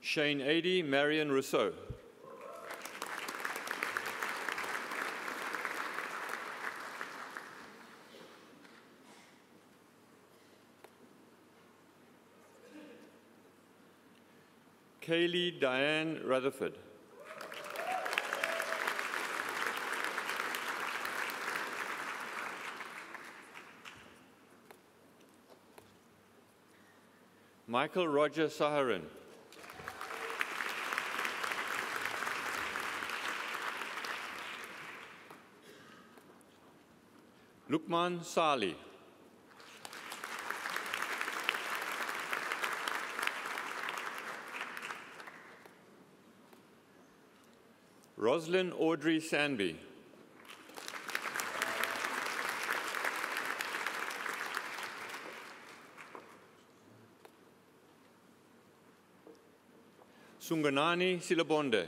Shane Adey, Marion Rousseau. Kaylee Diane Rutherford. Michael Roger Saharin. Lukman Sali. Roslyn Audrey Sanby. Sunganani Silabonde.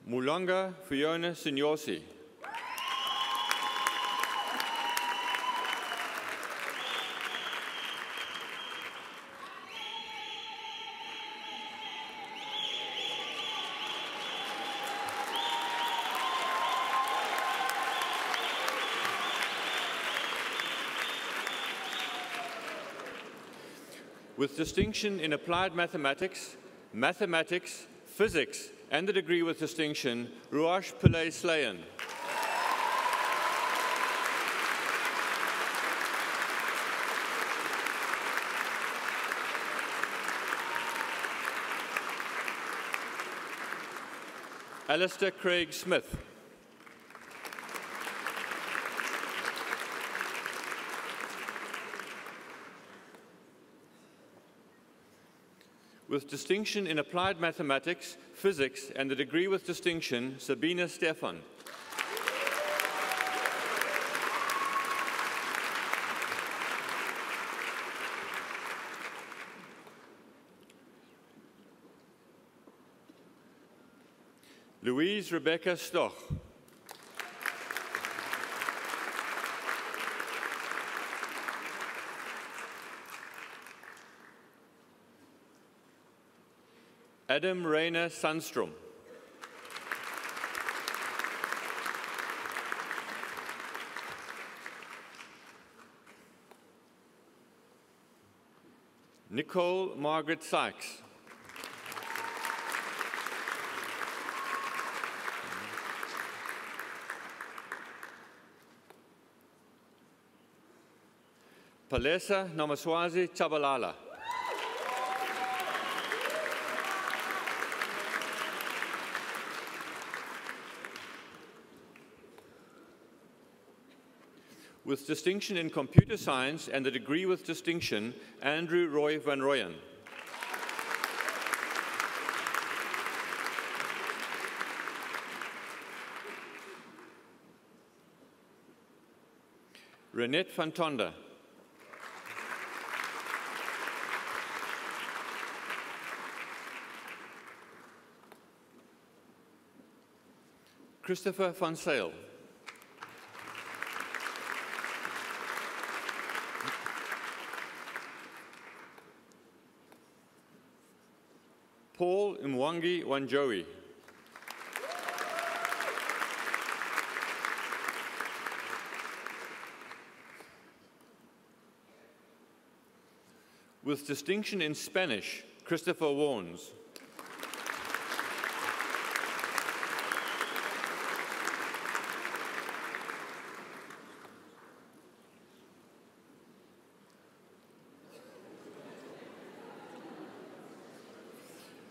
Mulanga Fiona Sinyosi. With distinction in applied mathematics, mathematics, physics, and the degree with distinction, Ruash Pillay Slayan. Alistair Craig Smith. With distinction in applied mathematics, physics, and the degree with distinction, Sabina Stefan. Louise Rebecca Stoch. Adam Rainer Sandstrom. Nicole Margaret Sykes. Palesa Namaswazi Chabalala. With distinction in computer science and a degree with distinction, Andrew Roy van Rooyen. Renette van Tonda. Christopher van Sale. Bongi Wanjowi. With distinction in Spanish, Christopher Warnes.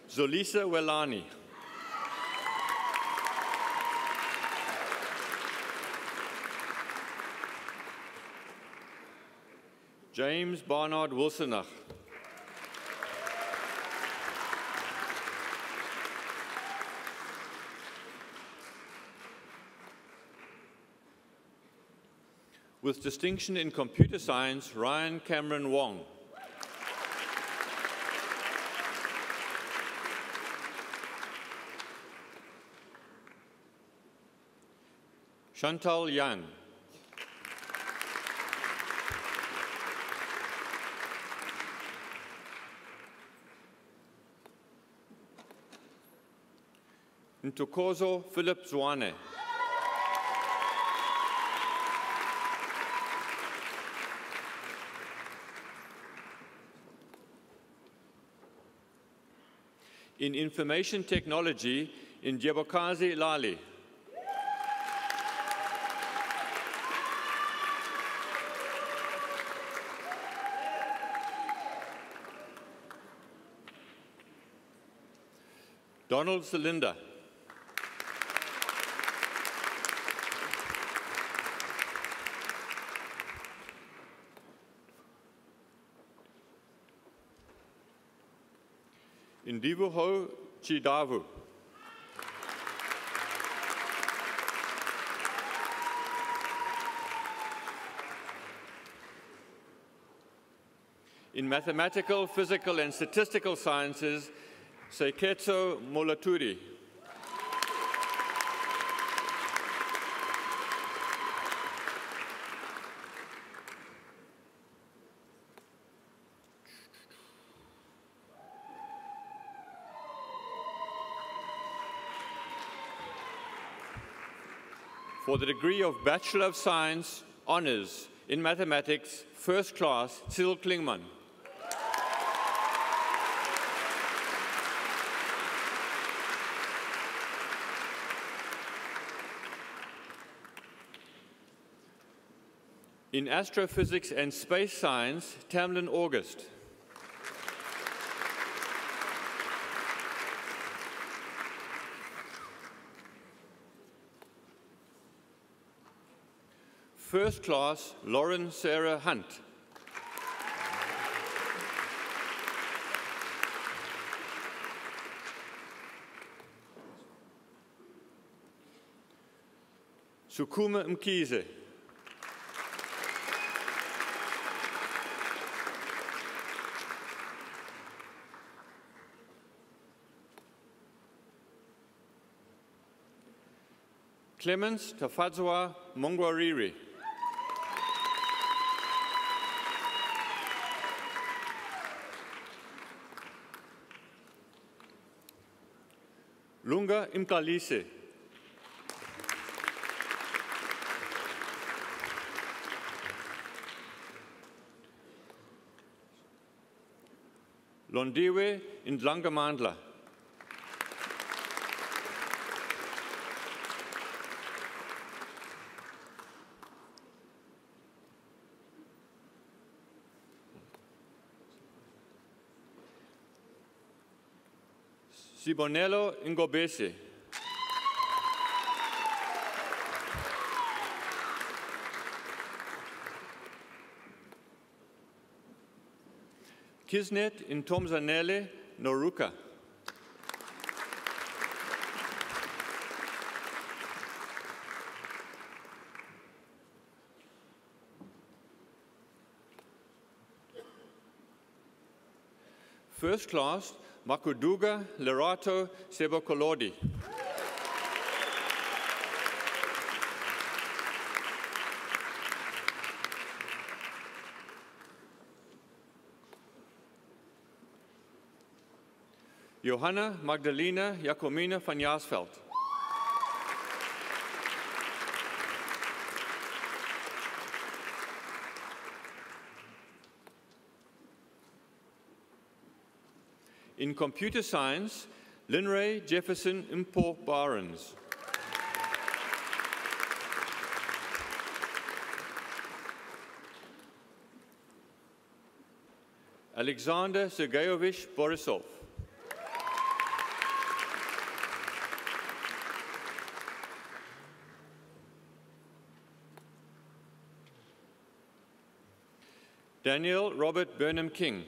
Zolisa Welani. James Barnard Wilsonach. With distinction in computer science, Ryan Cameron Wong. Chantal Yang. Ntokozo Philip Zwane. In information technology, in Jebokazi Lali. Donald Selinda. Indivuho Chidavu. In mathematical, physical, and statistical sciences, Seiketso Molaturi. For the degree of Bachelor of Science, Honours in Mathematics, First Class, Cyril Klingman. In Astrophysics and Space Science, Tamlin August. First Class, Lauren Sarah Hunt. Sukuma Mkize. Clemens Tafadzwa Mongwariri. Lunga Imkalise. Londiwe Indlangamandla. Sibonello Ngobese. Kisnet Ntomzanele Noruka. First Class, Makuduga Lerato Sebokolodi. Johanna Magdalena Jacomine van Jaarsveld. In computer science, Linray Jefferson Impo Barnes. Alexander Sergeyovich Borisov. Daniel Robert Burnham King.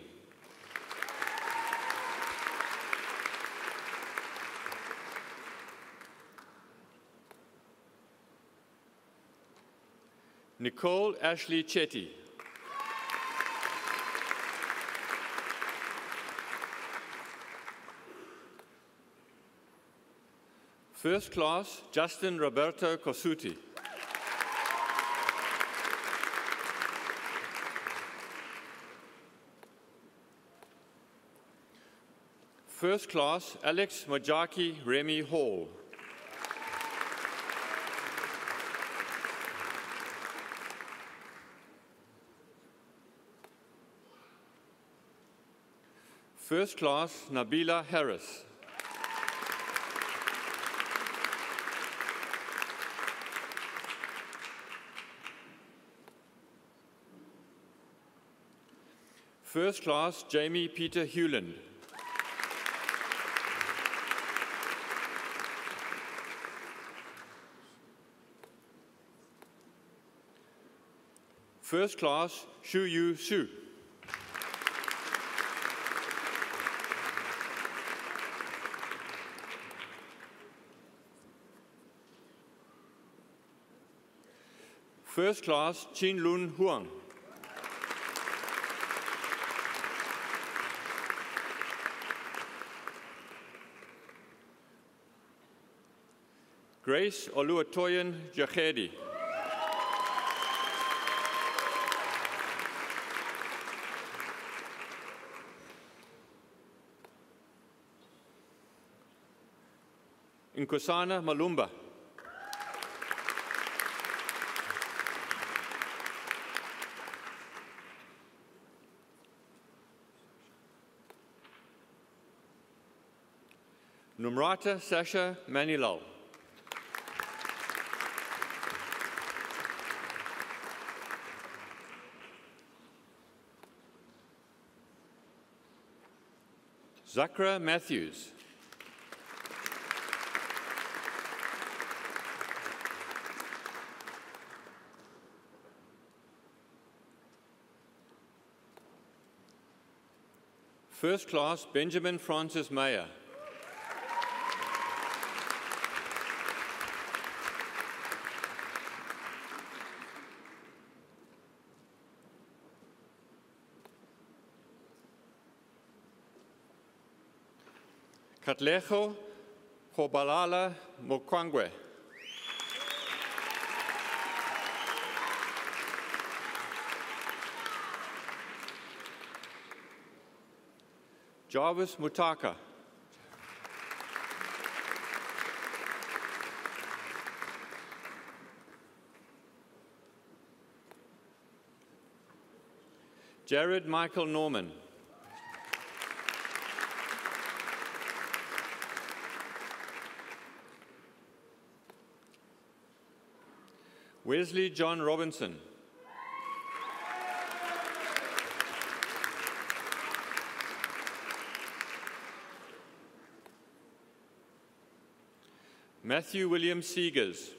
Nicole Ashley Chetty. First class, Justin Roberto Cosuti. First class, Alex Majaki Remy Hall. First class, Nabila Harris. First class, Jamie Peter Hewland. First class, Shu Yu Su. First class, Chin Lun Huang. Grace Oluwatoyin Jachedi. Nkosana Malumba. Numrata Sasha Manilal. Zakra Matthews. First class, Benjamin Francis Mayer. Katlejo Hobalala Mokwangwe. Jarvis Mutaka. Jared Michael Norman. Wesley John Robinson. Matthew William Seegers.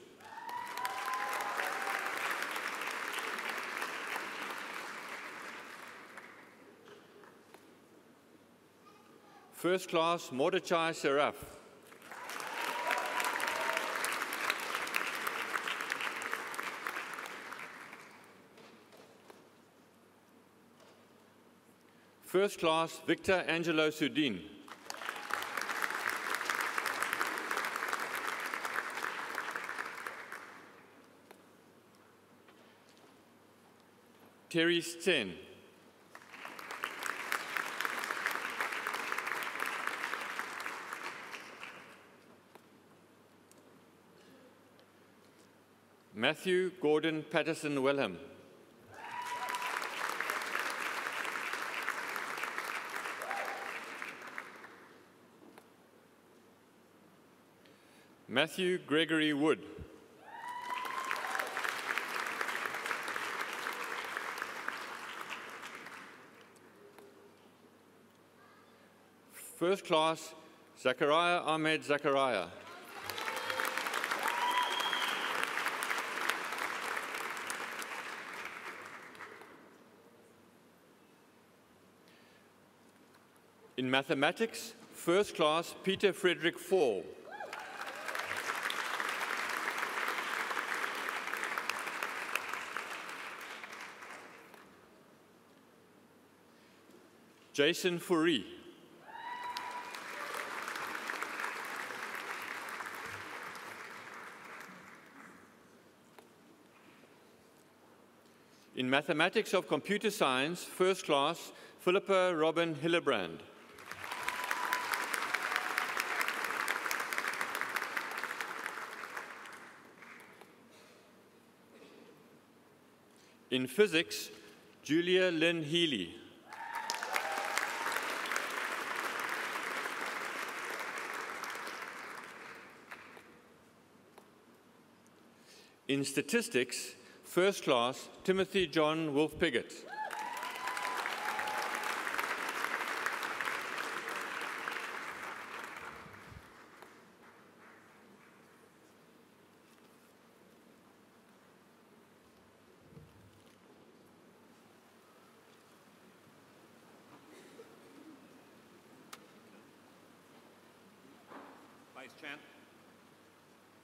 First class, Mordechai Seraph. First class, Victor Angelo Sudin. Terry Sten. Matthew Gordon Patterson Wilhelm. Matthew Gregory Wood. First class, Zachariah Ahmed Zachariah. In mathematics, first class, Peter Frederick Fall. Jason Fourie. In mathematics of computer science, first class, Philippa Robin Hillebrand. In physics, Julia Lynn Healy. In statistics, first class, Timothy John Wolf Piggott.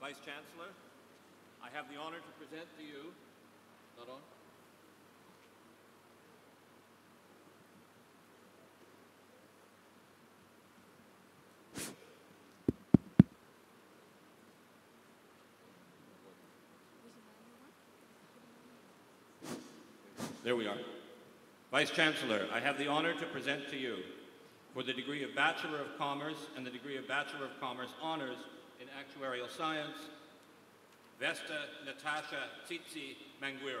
Vice Chancellor, I have the honor to present to you, not on? There we are. Vice Chancellor, I have the honor to present to you, for the degree of Bachelor of Commerce and the degree of Bachelor of Commerce Honors in Actuarial Science, Vesta Natasha Tsitsi Manguiro.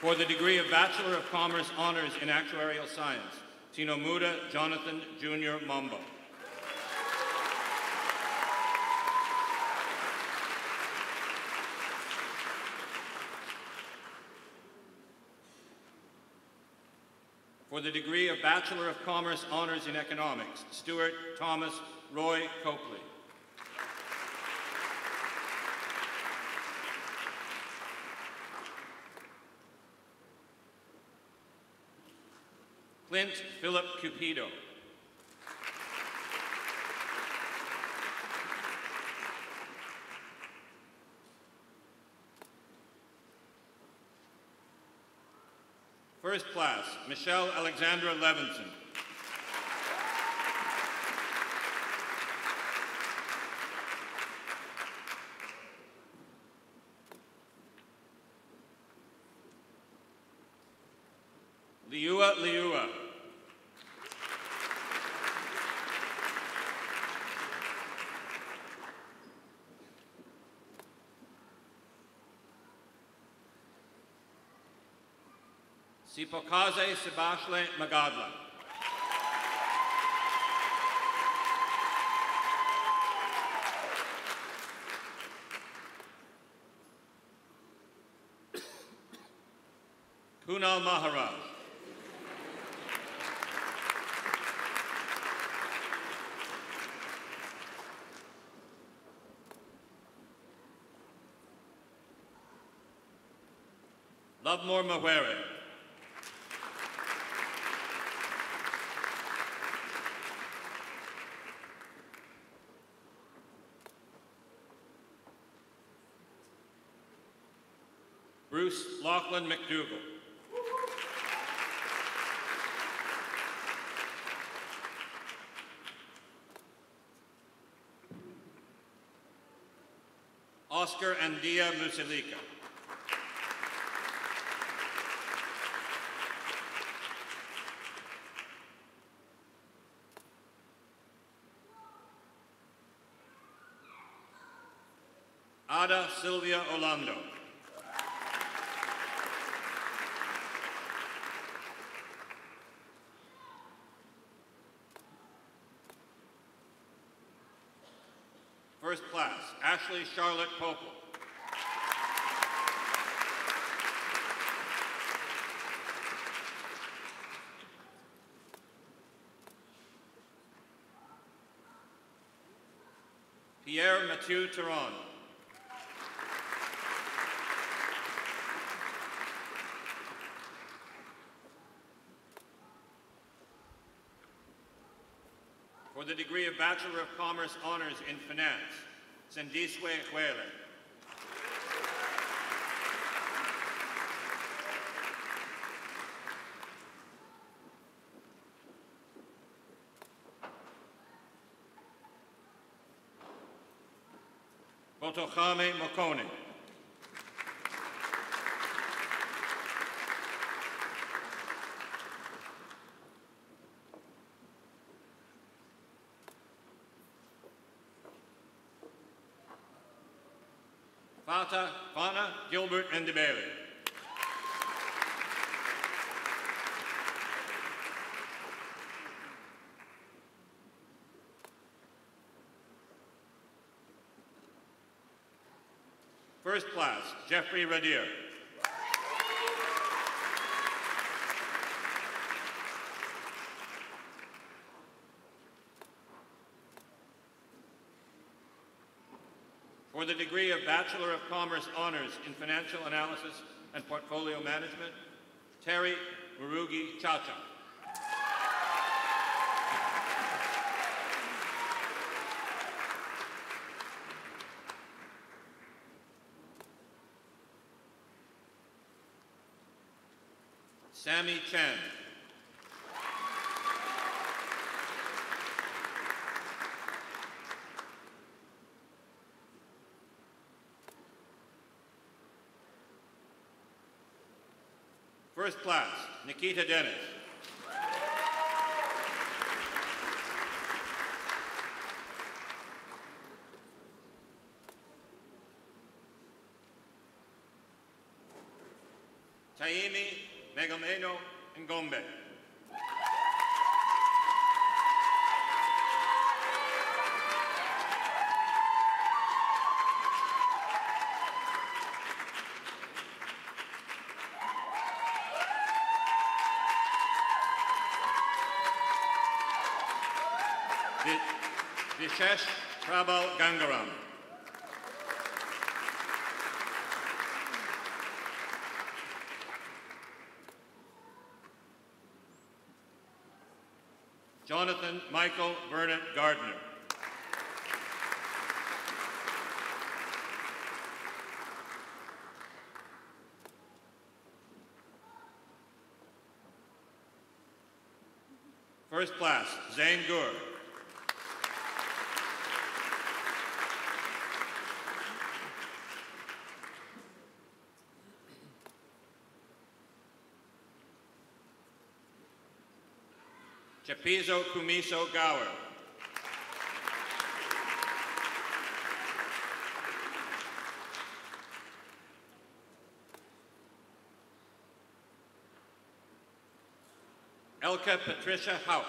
For the degree of Bachelor of Commerce Honors in Actuarial Science, Tinomura Jonathan Jr. Mambo. For the degree of Bachelor of Commerce Honors in Economics, Stuart Thomas Roy Copley. Clint Philip Cupido. First class, Michelle Alexandra Levinson. Liua Liua. Sipokaze Sebashle Magadla. Kunal Maharaj. Lovemore Mawere. Bruce Lachlan McDougall. Oscar Andia Musilika. Ada Silvia Orlando. First class, Ashley Charlotte Popel. Pierre Mathieu Theron. For the degree of Bachelor of Commerce Honors in Finance, Sendiswe Huele. Botokhame Mokone. Fana Gilbert Ndebele. First class, Jeffrey Radier. For the degree of Bachelor of Commerce Honors in Financial Analysis and Portfolio Management, Terry Murugi Chacha. Sammy Chen. First class, Nikita Dennis. Taimi Megameno Ngombe. Vishesh Prabal Gangaram. Jonathan Michael Burnett Gardner. First class, Zane Gur. Chapizo Kumiso Gower. Elka Patricia Hout.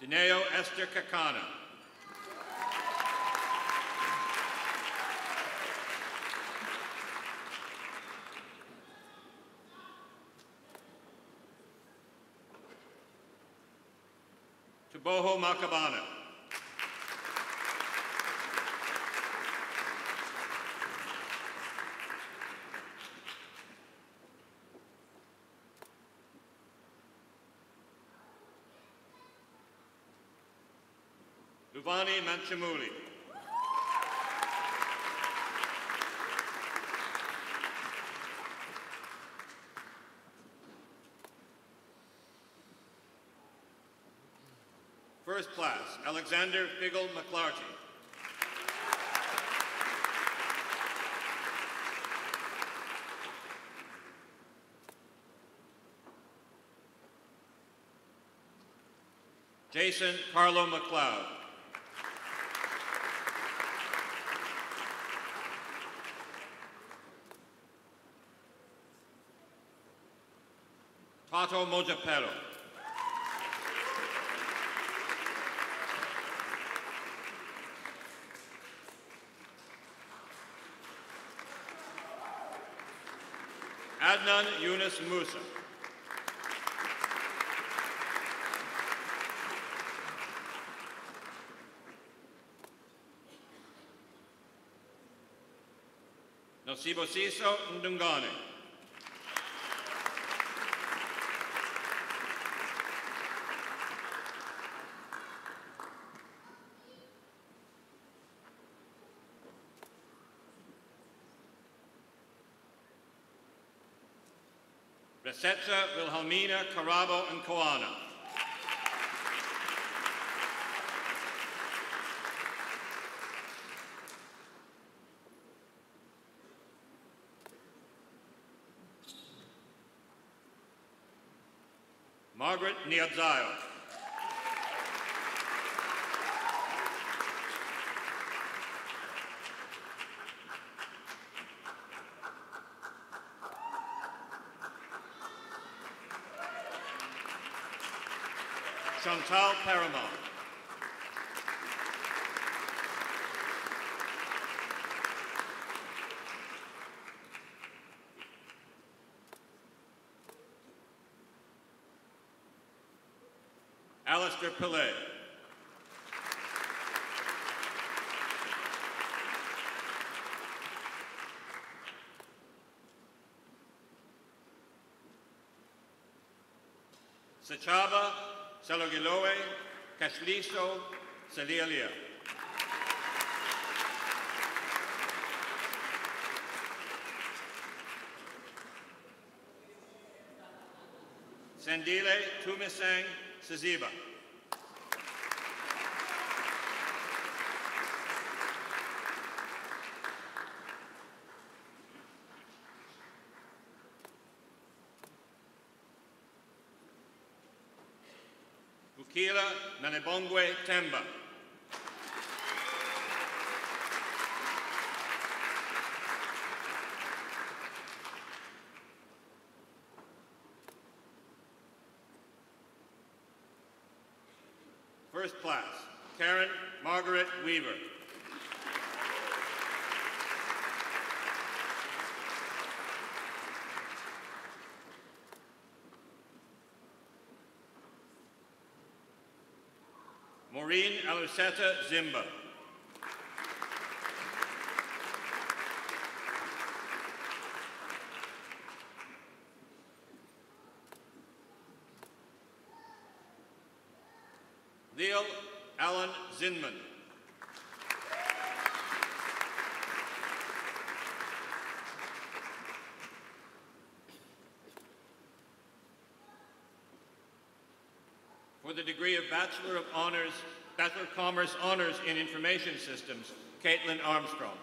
Dineo Esther Kakana. Tuboho Makabana. Luvani Manchamuli. First class, Alexander Figgle McClarty. Jason Carlo McLeod. Tato Mojapero. Adnan Yunus Musa. Nosibosiso Ndungane. Resetza Wilhelmina Carabo and Koana. Margaret Niadzayo. Chantal Paramount. Alistair Pillay. Sechaba Salogiloe Kashliso Salialia. Sandile Tumisang Saziba. Bukila Nanebongwe Temba. First class, Karen Margaret Weaver. Maureen Aluseta Zimba. Leo Alan Zinman. For the degree of Bachelor of Commerce Honors in Information Systems, Caitlin Armstrong.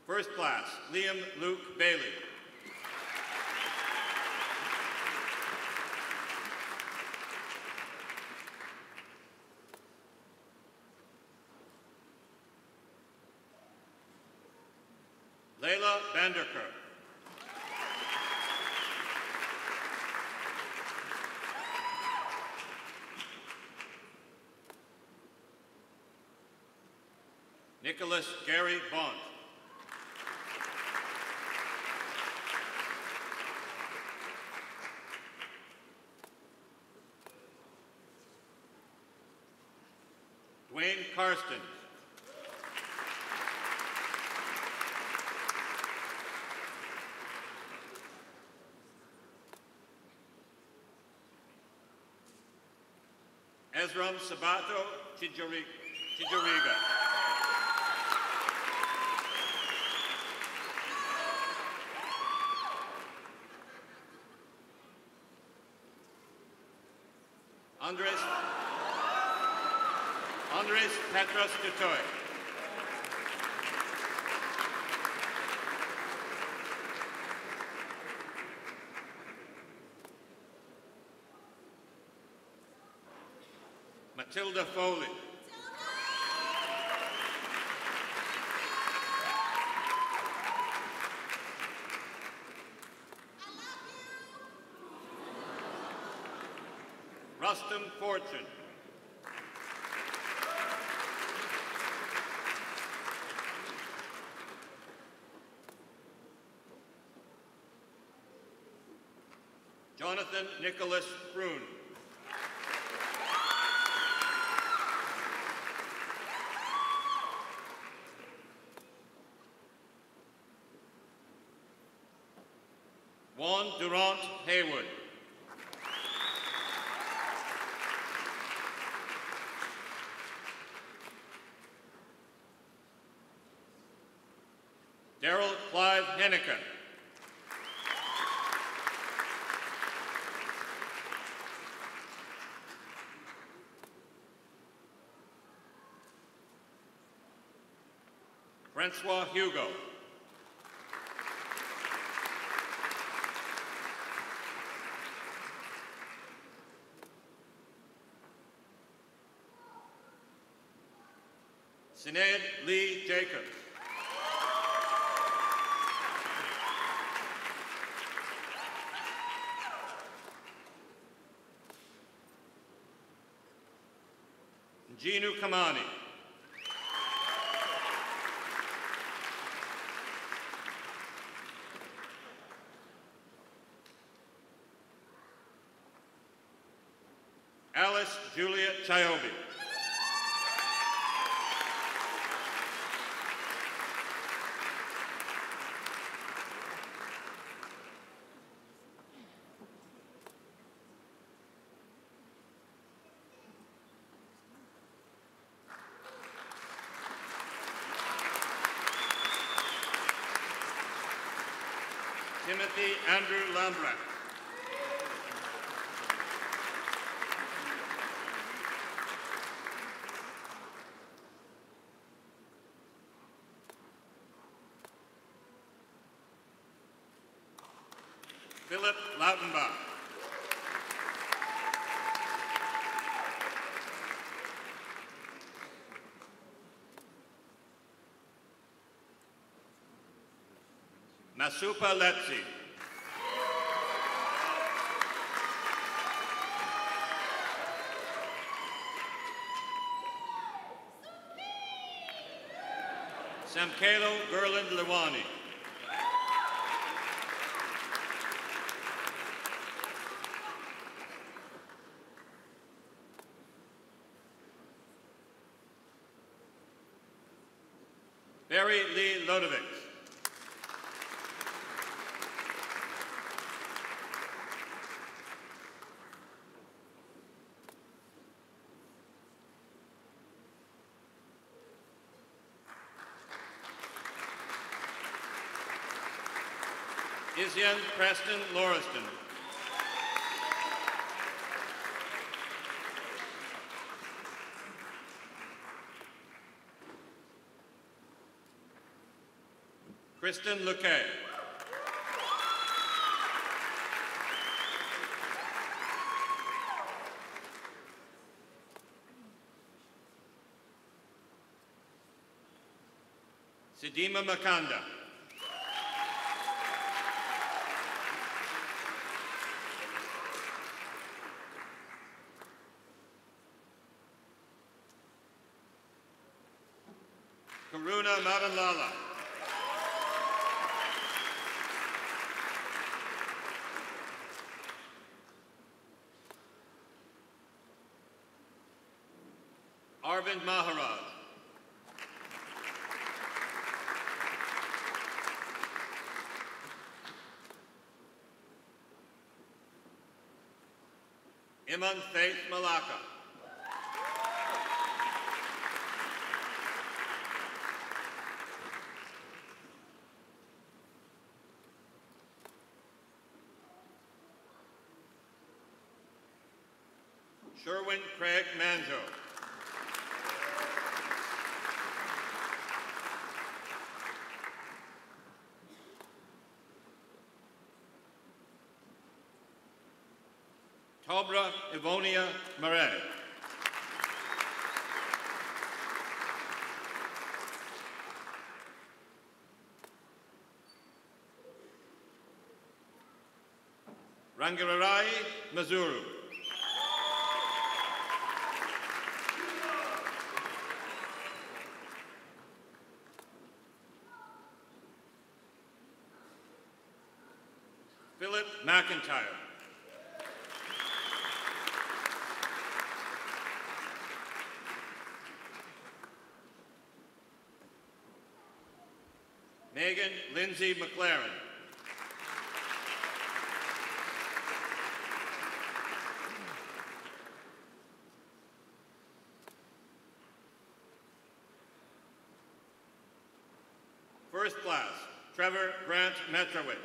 First class, Liam Luke Bailey. Layla Vanderker. Nicholas Gary Bond. Dwayne Karsten. Ezram Sabato Tijoriga. Andres Petros Dutoy. Matilda Foley. Rustum Fortune. Jonathan Nicholas Kroon. Juan Durant Haywood. Daryl Clive Henneken. Francois Hugo. Sinead Lee Jacobs. Ginu Kamani. Alice Julia Chayobi. Timothy Andrew Lambrat. Philip Lautenbach. Masupa Letzi. Samkelo Gerland Lewani. Barry Lee Lodovic. Isian Preston Lauriston. Kristen Luque. Sidima Makanda. Karuna Madanlala. Arvind Maharaj. Iman Faith Malaka. Sherwin Craig Manjo. Tobra Ivonia Murray. Rangararai Mazuru. Philip McIntyre. Megan Lindsay McLaren. First class, Trevor Grant Metrovich.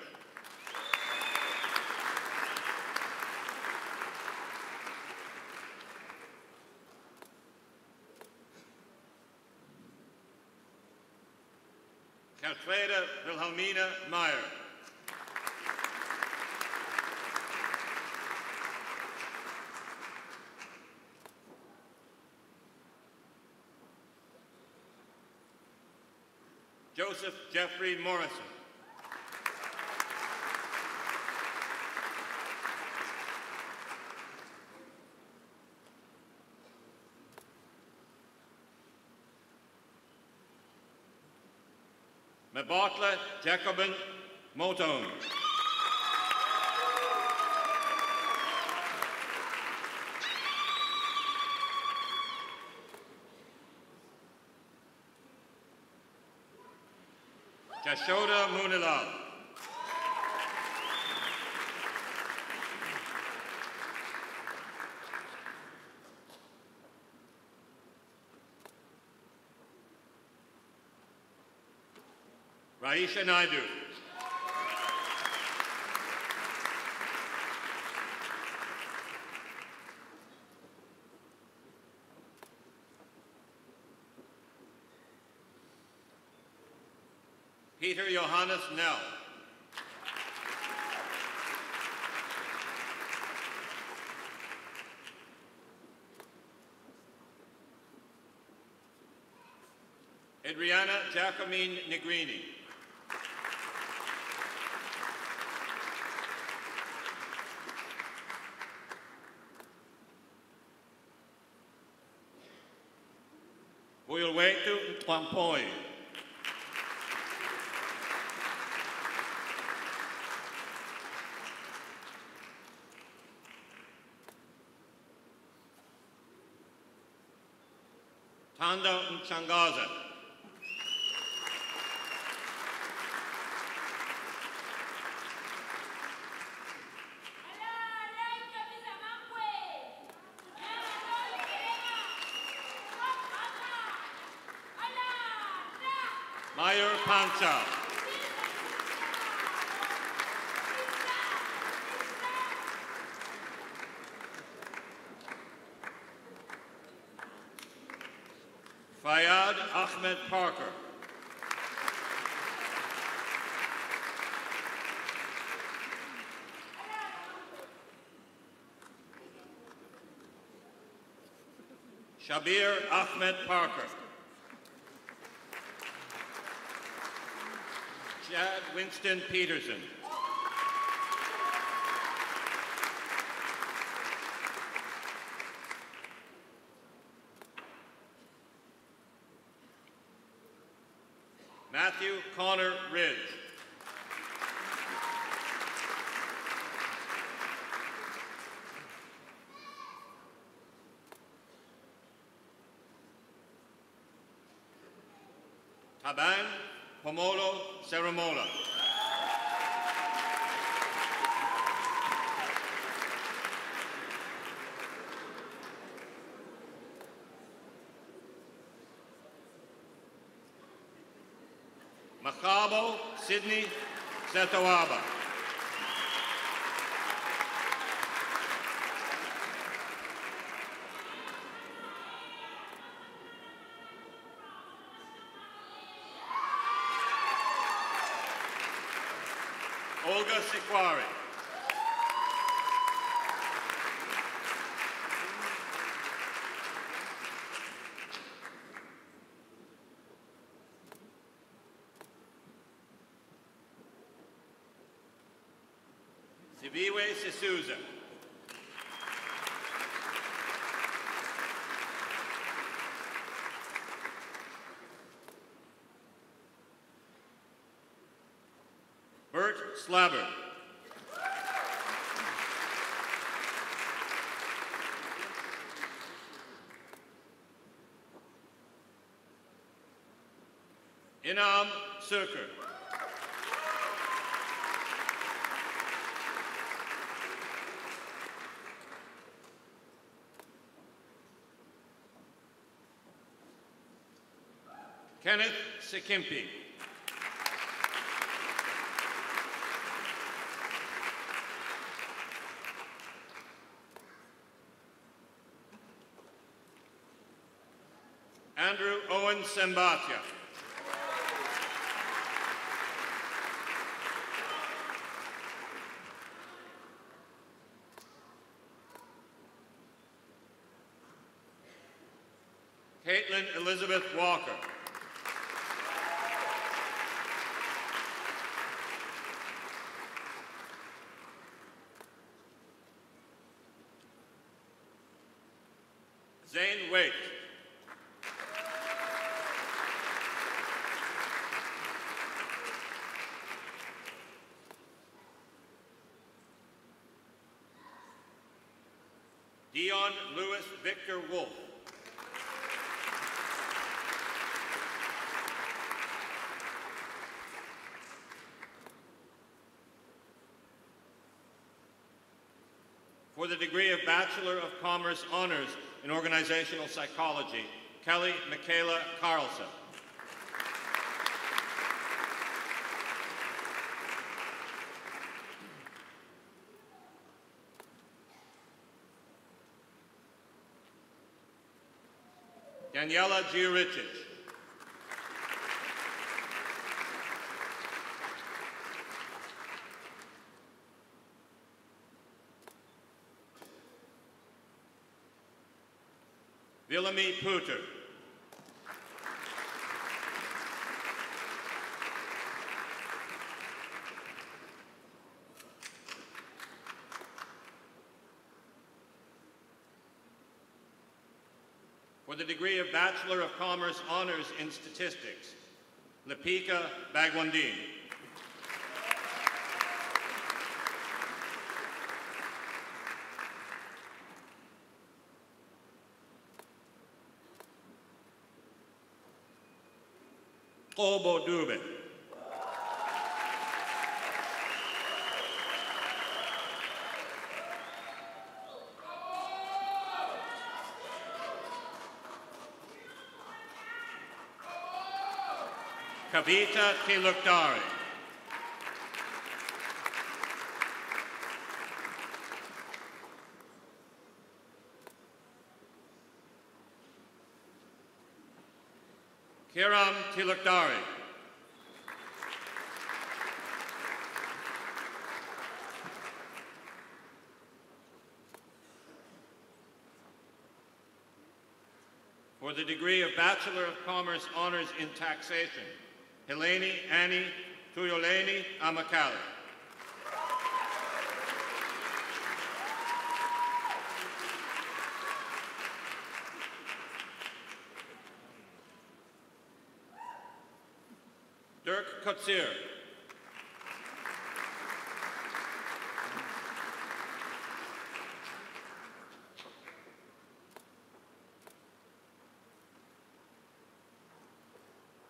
Alfreda Wilhelmina Meyer. Joseph Jeffrey Morrison. Mabotla Jacobin Moton. Jashoda Munilal. Raisha Naidu. Peter Johannes Nell. Adriana Giacomine Negrini. Builwetu Twampoi. Tanda Mchangaza. Mayer Pancha. Fayad Ahmed Parker. Shabir Ahmed Parker. Chad Winston Peterson. Matthew Connor Ridge. Taban Pomolo Seramola. Makabo Sydney Setawaba. Olga Sikwari. Sibiwe Sisuza. Bert Slabber. Inam Sirker. Kenneth Sekimpi. Andrew Owen Sembatia. Caitlin Elizabeth Walker. Zane Waite. Dion Lewis Victor Wolf. For the degree of Bachelor of Commerce Honors in Organizational Psychology, Kelly Michaela Carlson. Daniela Gioricic. Villamy Puter. For the degree of Bachelor of Commerce Honors in Statistics, Lipika Bagwandin. Obo Dube. Kavita Tilukdari. Kiram Tilukdari. For the degree of Bachelor of Commerce Honors in Taxation, Heleni Annie Tuyoleni Amakali. Dirk Kotsir.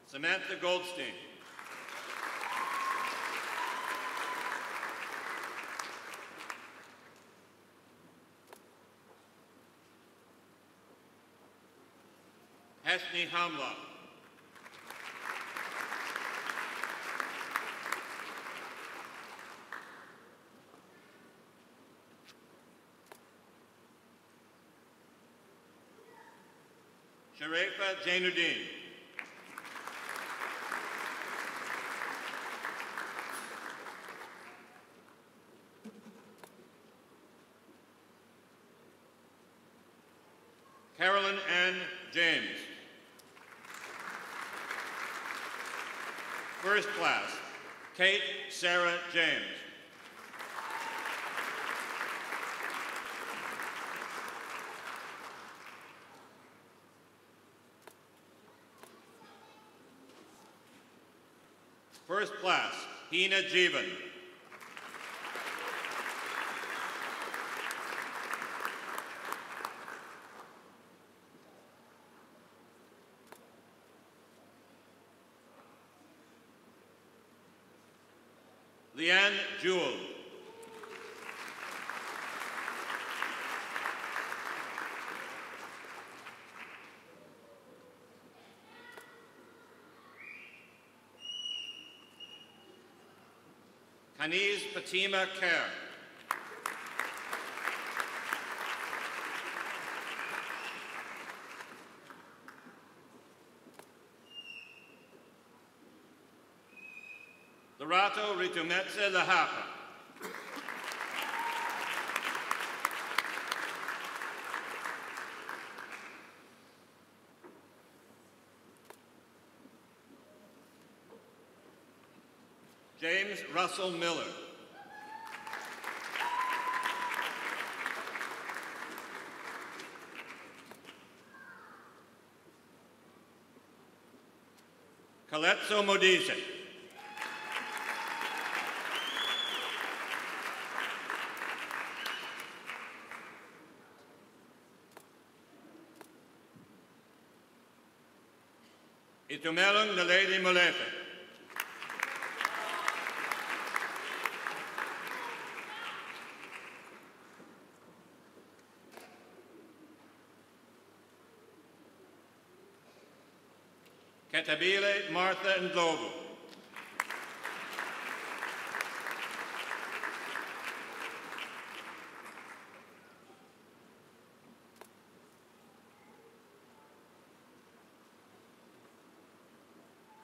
Samantha Goldstein. Heshni Hamla. Sharefa Jainuddin. Carolyn Ann James. First class, Kate Sarah James. First class, Hina Jeevan. Leanne Jewell. Haniz Fatima Kerr. Lorato Ritumetse Lahapa. James Russell Miller. Calypso Modise. Itumelung Naledi Molefe. Ketabile Martha Ndlovu.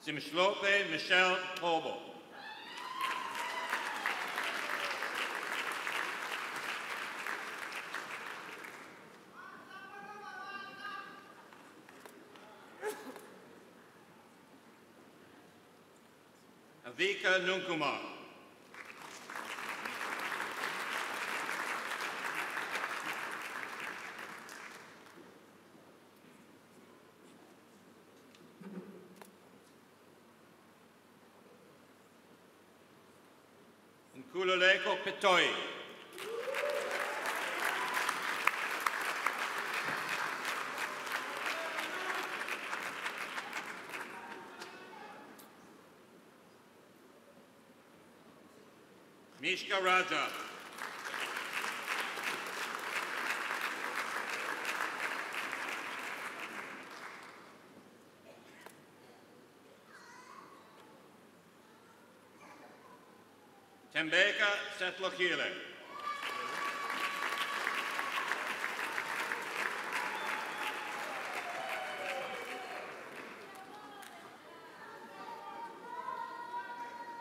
Simshlope Michelle Tobo. Avika Nunkumar. Nkululeko Petoi. Mishka Raja. Tembeka Setlokile.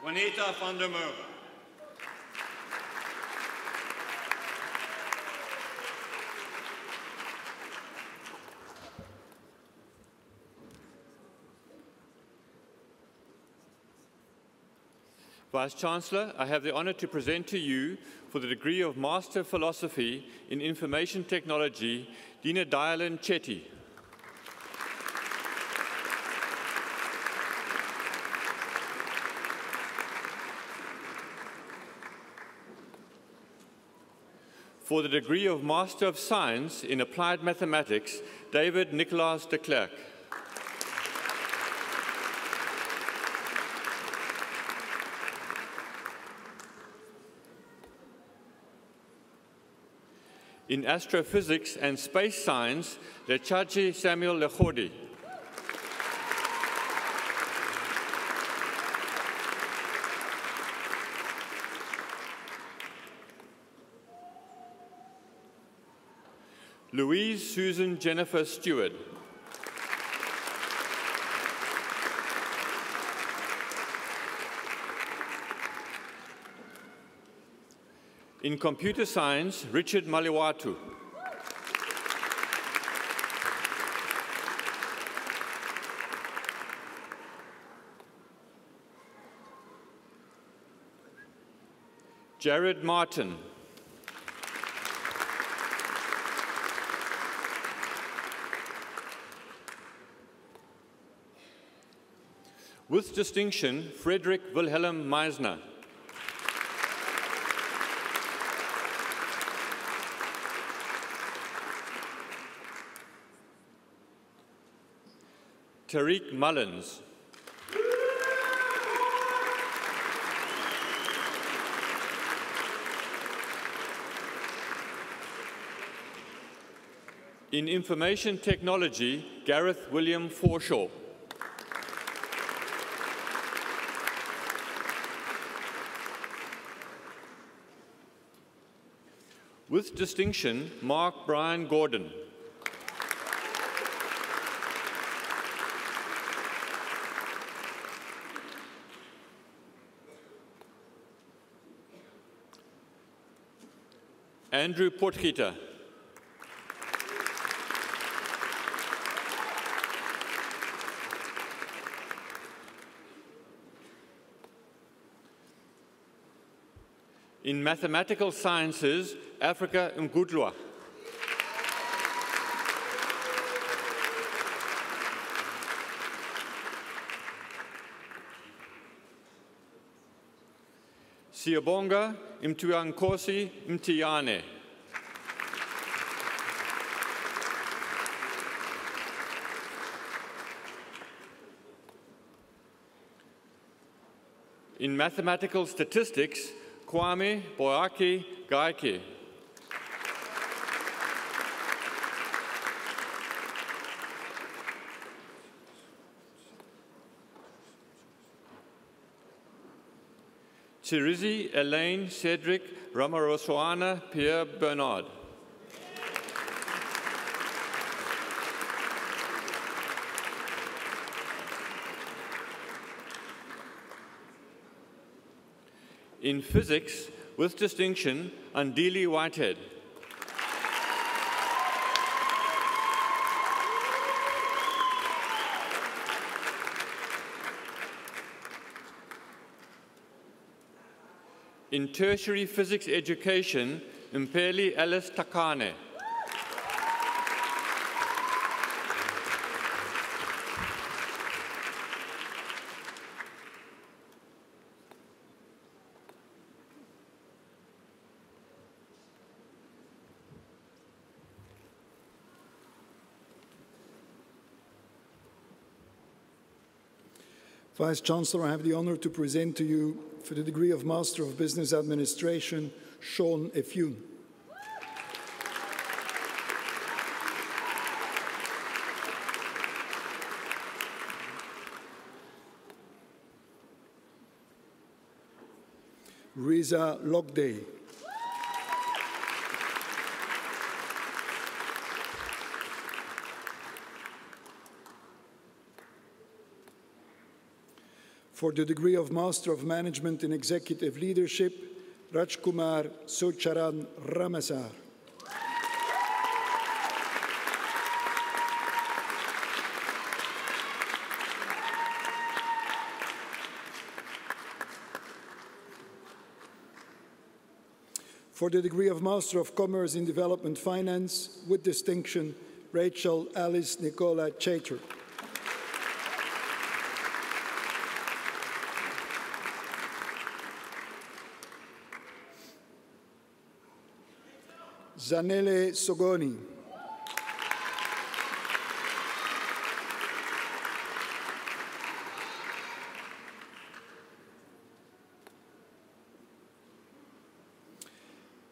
Juanita van der Merwe. Vice-Chancellor, I have the honor to present to you, for the degree of Master of Philosophy in Information Technology, Dina Dayalan Chetty. For the degree of Master of Science in Applied Mathematics, David Nicolas de Klerk. In Astrophysics and Space Science, Lechachi Samuel Lechodi. Louise Susan Jennifer Stewart. In Computer Science, Richard Maliwatu. Jared Martin. With distinction, Frederick Wilhelm Meisner. Tariq Mullins. In Information Technology, Gareth William Forshaw. With distinction, Mark Brian Gordon. Andrew Potgieter. In Mathematical Sciences, Africa Mgudlwa. Siyabonga Mtuankosi Mtiyane. In Mathematical Statistics, Kwame Boaki Gaiki. Chirizi Elaine Cedric Ramaroswana Pierre Bernard. In Physics, with distinction, Andili Whitehead. In Tertiary Physics Education, Mpeli Alice Takane. Vice-Chancellor, I have the honor to present to you, for the degree of Master of Business Administration, Sean Efune. Riza Logday. For the degree of Master of Management in Executive Leadership, Rajkumar Socharan Ramasar. For the degree of Master of Commerce in Development Finance, with distinction, Rachel Alice Nicola Chater. Zanele Sogoni.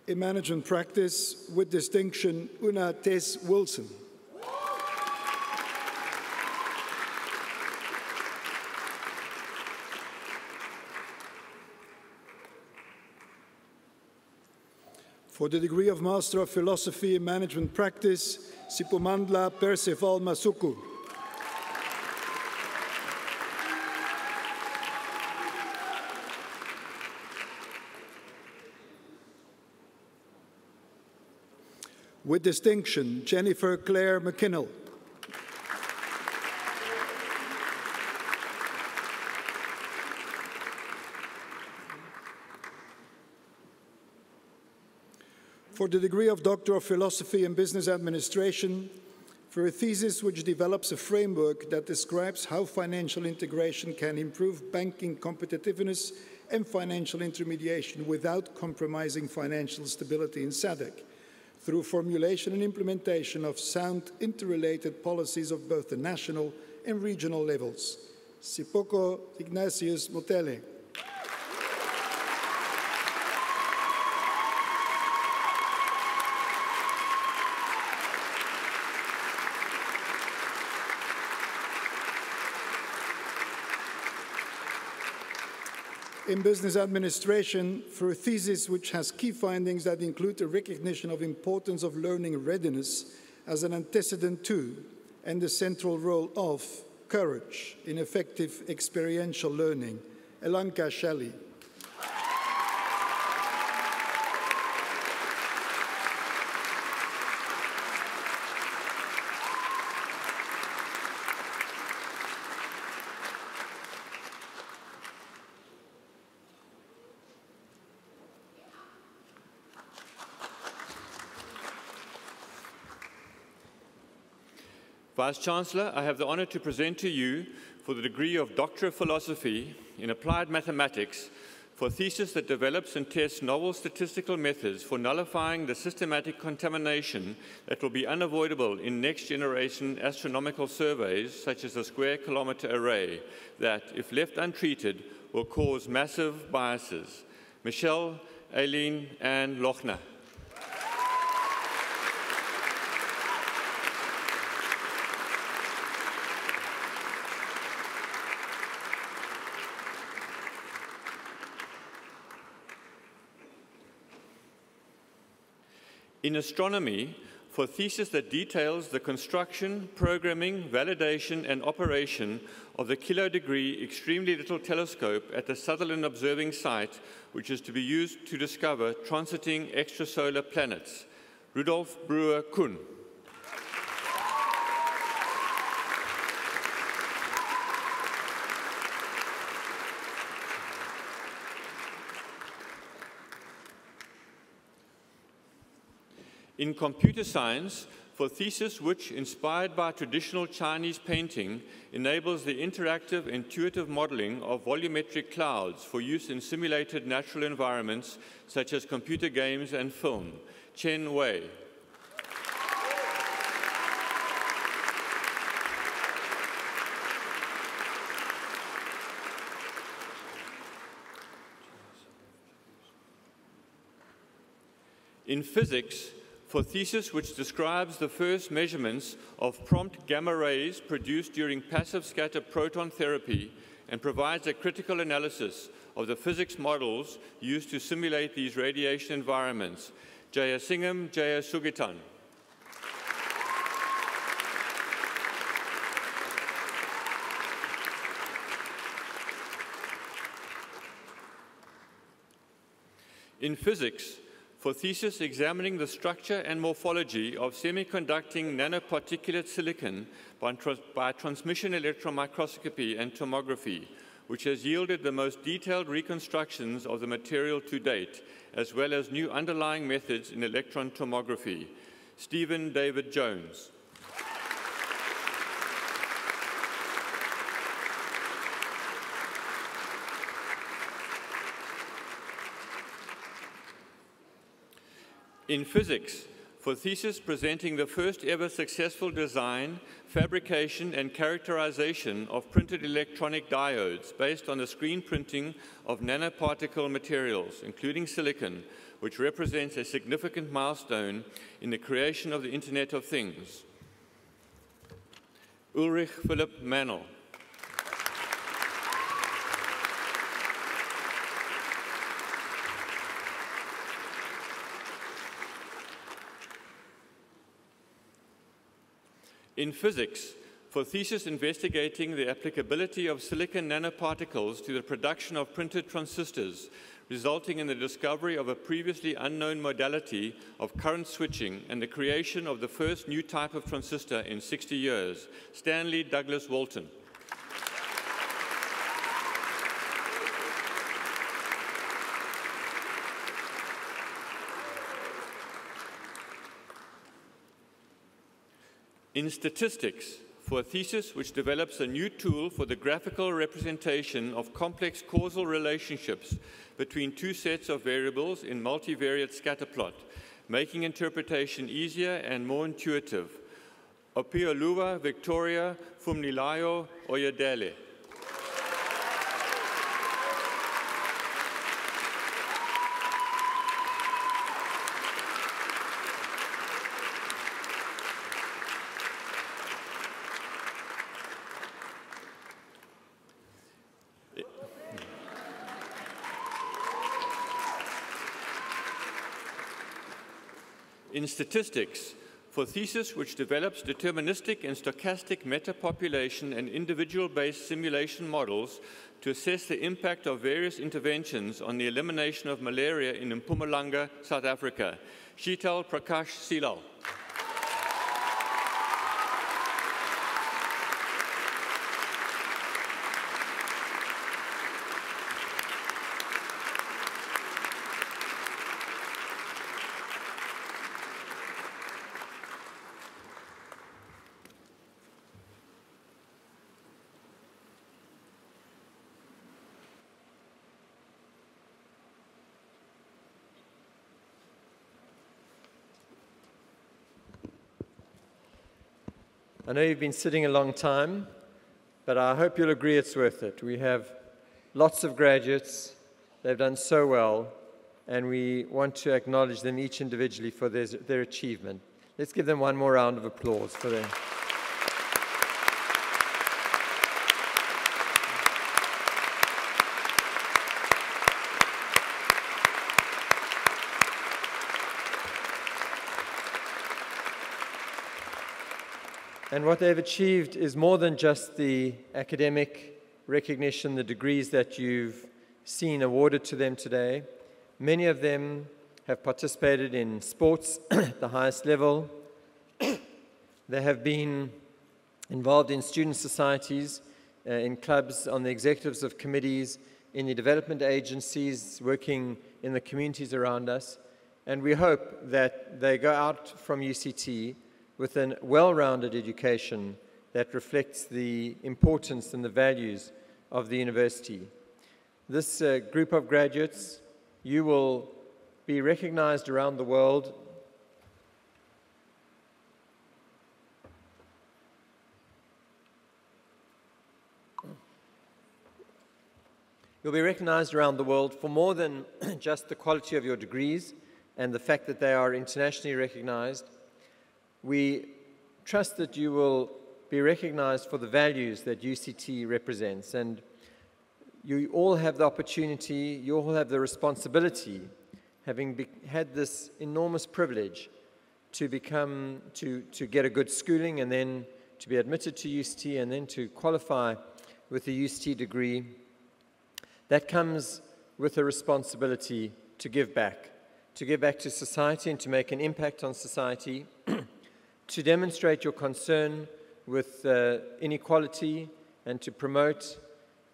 In management practice, with distinction, Una Tess Wilson. For the degree of Master of Philosophy in Management Practice, Sipumandla Percival Masuku. With distinction, Jennifer Claire McKinnell. For the degree of Doctor of Philosophy in Business Administration, for a thesis which develops a framework that describes how financial integration can improve banking competitiveness and financial intermediation without compromising financial stability in SADC, through formulation and implementation of sound interrelated policies of both the national and regional levels. Sipoko Ignatius Motele. In business administration, for a thesis which has key findings that include the recognition of importance of learning readiness as an antecedent to and the central role of courage in effective experiential learning. Elanka Shelley. Vice-Chancellor, I have the honor to present to you for the degree of Doctor of Philosophy in Applied Mathematics for a thesis that develops and tests novel statistical methods for nullifying the systematic contamination that will be unavoidable in next-generation astronomical surveys, such as the Square Kilometre Array, that, if left untreated, will cause massive biases. Michelle Aileen Ann Lochner. In astronomy, for a thesis that details the construction, programming, validation, and operation of the kilo-degree extremely little telescope at the Sutherland Observing Site, which is to be used to discover transiting extrasolar planets. Rudolf Brewer-Kuhn. In computer science, for a thesis which, inspired by traditional Chinese painting, enables the interactive, intuitive modeling of volumetric clouds for use in simulated natural environments such as computer games and film. Chen Wei. In physics, for a thesis which describes the first measurements of prompt gamma rays produced during passive scatter proton therapy and provides a critical analysis of the physics models used to simulate these radiation environments. Jayasingham Jayasugitan. In physics, for thesis examining the structure and morphology of semiconducting nanoparticulate silicon by transmission electron microscopy and tomography, which has yielded the most detailed reconstructions of the material to date, as well as new underlying methods in electron tomography. Stephen David Jones. In physics, for thesis presenting the first ever successful design, fabrication, and characterization of printed electronic diodes based on the screen printing of nanoparticle materials, including silicon, which represents a significant milestone in the creation of the Internet of Things. Ulrich Philipp Mannel. In physics, for thesis investigating the applicability of silicon nanoparticles to the production of printed transistors, resulting in the discovery of a previously unknown modality of current switching and the creation of the first new type of transistor in 60 years, Stanley Douglas Walton. In statistics, for a thesis which develops a new tool for the graphical representation of complex causal relationships between two sets of variables in multivariate scatterplot, making interpretation easier and more intuitive. Opioluwa Victoria Fumnilayo Oyedele. In statistics, for thesis which develops deterministic and stochastic metapopulation and individual-based simulation models to assess the impact of various interventions on the elimination of malaria in Mpumalanga, South Africa. Sheetal Prakash Silal. I know you've been sitting a long time, but I hope you'll agree it's worth it. We have lots of graduates. They've done so well, and we want to acknowledge them each individually for their achievement. Let's give them one more round of applause for their... And what they've achieved is more than just the academic recognition, the degrees that you've seen awarded to them today. Many of them have participated in sports at the highest level. They have been involved in student societies, in clubs, on the executives of committees, in the development agencies, working in the communities around us. And we hope that they go out from UCT with a well-rounded education that reflects the importance and the values of the university. This group of graduates, you will be recognized around the world. You'll be recognized around the world for more than just the quality of your degrees and the fact that they are internationally recognized. We trust that you will be recognized for the values that UCT represents, and you all have the opportunity, you all have the responsibility, having had this enormous privilege to get a good schooling and then to be admitted to UCT and then to qualify with a UCT degree. That comes with a responsibility to give back to society and to make an impact on society, to demonstrate your concern with inequality and to promote,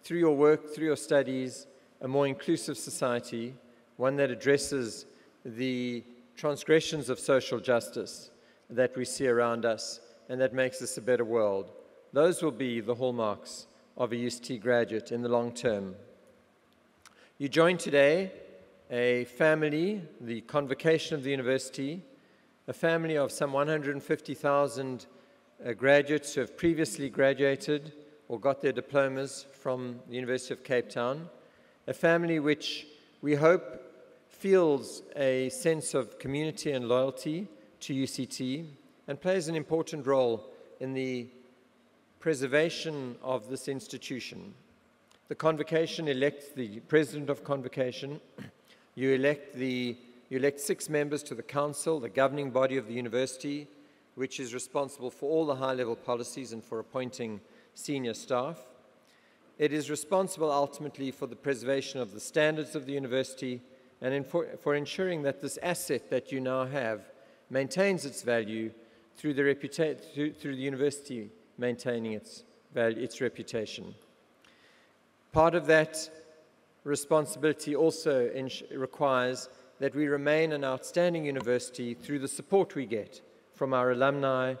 through your work, through your studies, a more inclusive society, one that addresses the transgressions of social justice that we see around us and that makes us a better world. Those will be the hallmarks of a UCT graduate in the long term. You join today a family, the convocation of the university, a family of some 150,000 graduates who have previously graduated or got their diplomas from the University of Cape Town, a family which we hope feels a sense of community and loyalty to UCT and plays an important role in the preservation of this institution. The convocation elects the president of convocation. You elect 6 members to the council, the governing body of the university, which is responsible for all the high-level policies and for appointing senior staff. It is responsible ultimately for the preservation of the standards of the university and for ensuring that this asset that you now have maintains its value through the university maintaining its reputation. Part of that responsibility also requires that we remain an outstanding university through the support we get from our alumni,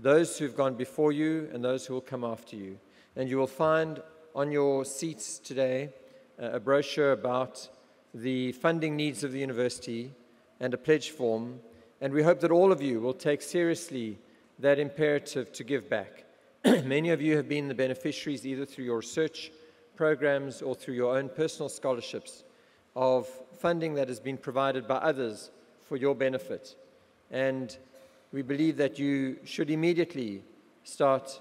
those who've gone before you and those who will come after you. And you will find on your seats today a brochure about the funding needs of the university and a pledge form. And we hope that all of you will take seriously that imperative to give back. Many of you have been the beneficiaries either through your research programs or through your own personal scholarships of funding that has been provided by others for your benefit. And we believe that you should immediately start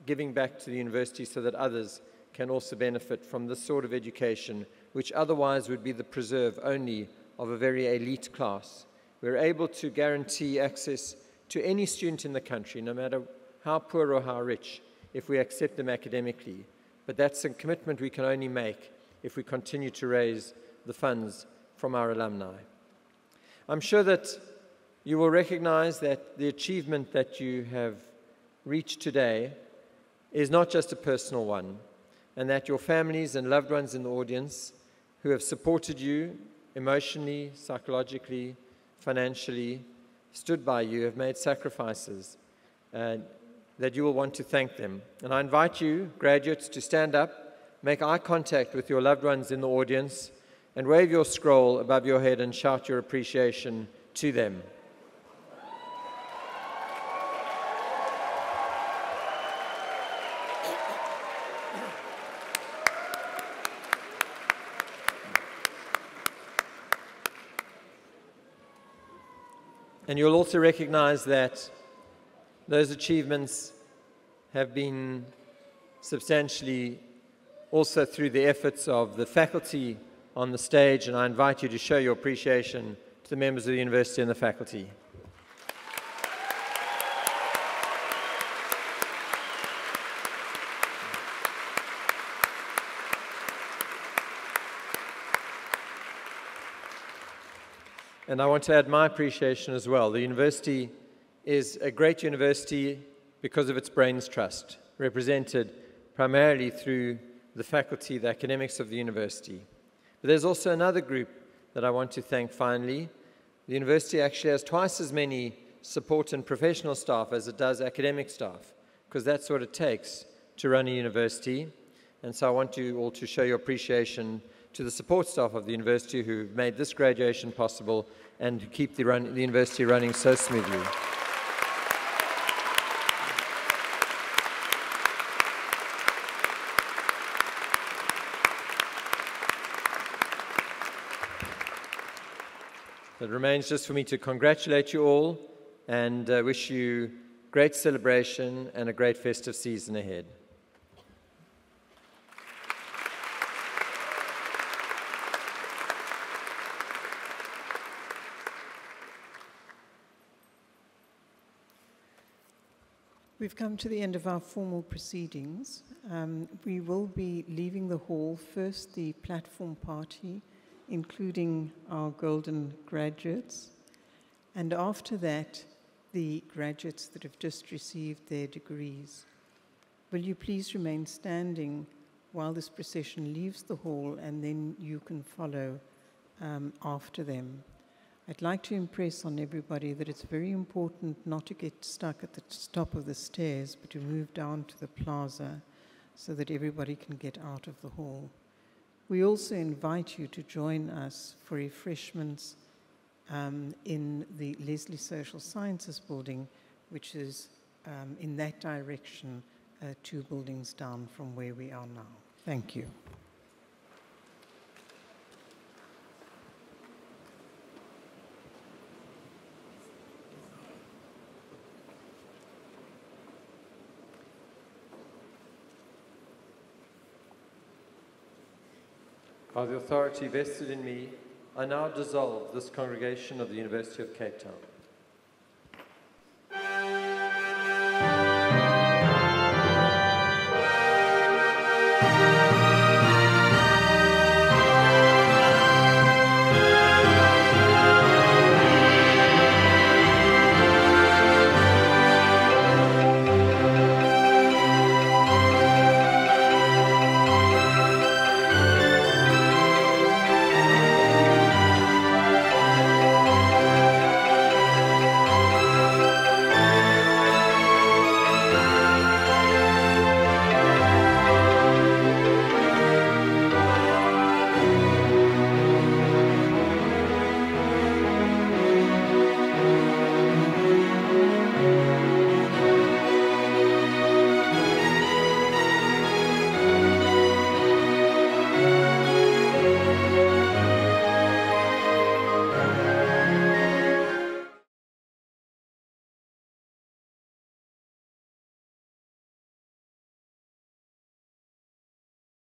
giving back to the university so that others can also benefit from this sort of education, which otherwise would be the preserve only of a very elite class. We're able to guarantee access to any student in the country, no matter how poor or how rich, if we accept them academically. But that's a commitment we can only make if we continue to raise the funds from our alumni. I'm sure that you will recognize that the achievement that you have reached today is not just a personal one, and that your families and loved ones in the audience who have supported you emotionally, psychologically, financially, stood by you, have made sacrifices, that you will want to thank them. And I invite you, graduates, to stand up, make eye contact with your loved ones in the audience, and wave your scroll above your head and shout your appreciation to them. And you'll also recognize that those achievements have been substantially also through the efforts of the faculty on the stage, and I invite you to show your appreciation to the members of the university and the faculty. And I want to add my appreciation as well. The university is a great university because of its brains trust, represented primarily through the faculty, the academics of the university. But there's also another group that I want to thank finally. The university actually has twice as many support and professional staff as it does academic staff, because that's what it takes to run a university. And so I want you all to show your appreciation to the support staff of the university who made this graduation possible and who keep the university running so smoothly. It remains just for me to congratulate you all and wish you great celebration and a great festive season ahead. We've come to the end of our formal proceedings. We will be leaving the hall, first the platform party, including our golden graduates, and after that, the graduates that have just received their degrees. Will you please remain standing while this procession leaves the hall, and then you can follow after them. I'd like to impress on everybody that it's very important not to get stuck at the top of the stairs, but to move down to the plaza so that everybody can get out of the hall. We also invite you to join us for refreshments in the Leslie Social Sciences building, which is in that direction, 2 buildings down from where we are now. Thank you. By the authority vested in me, I now dissolve this congregation of the University of Cape Town.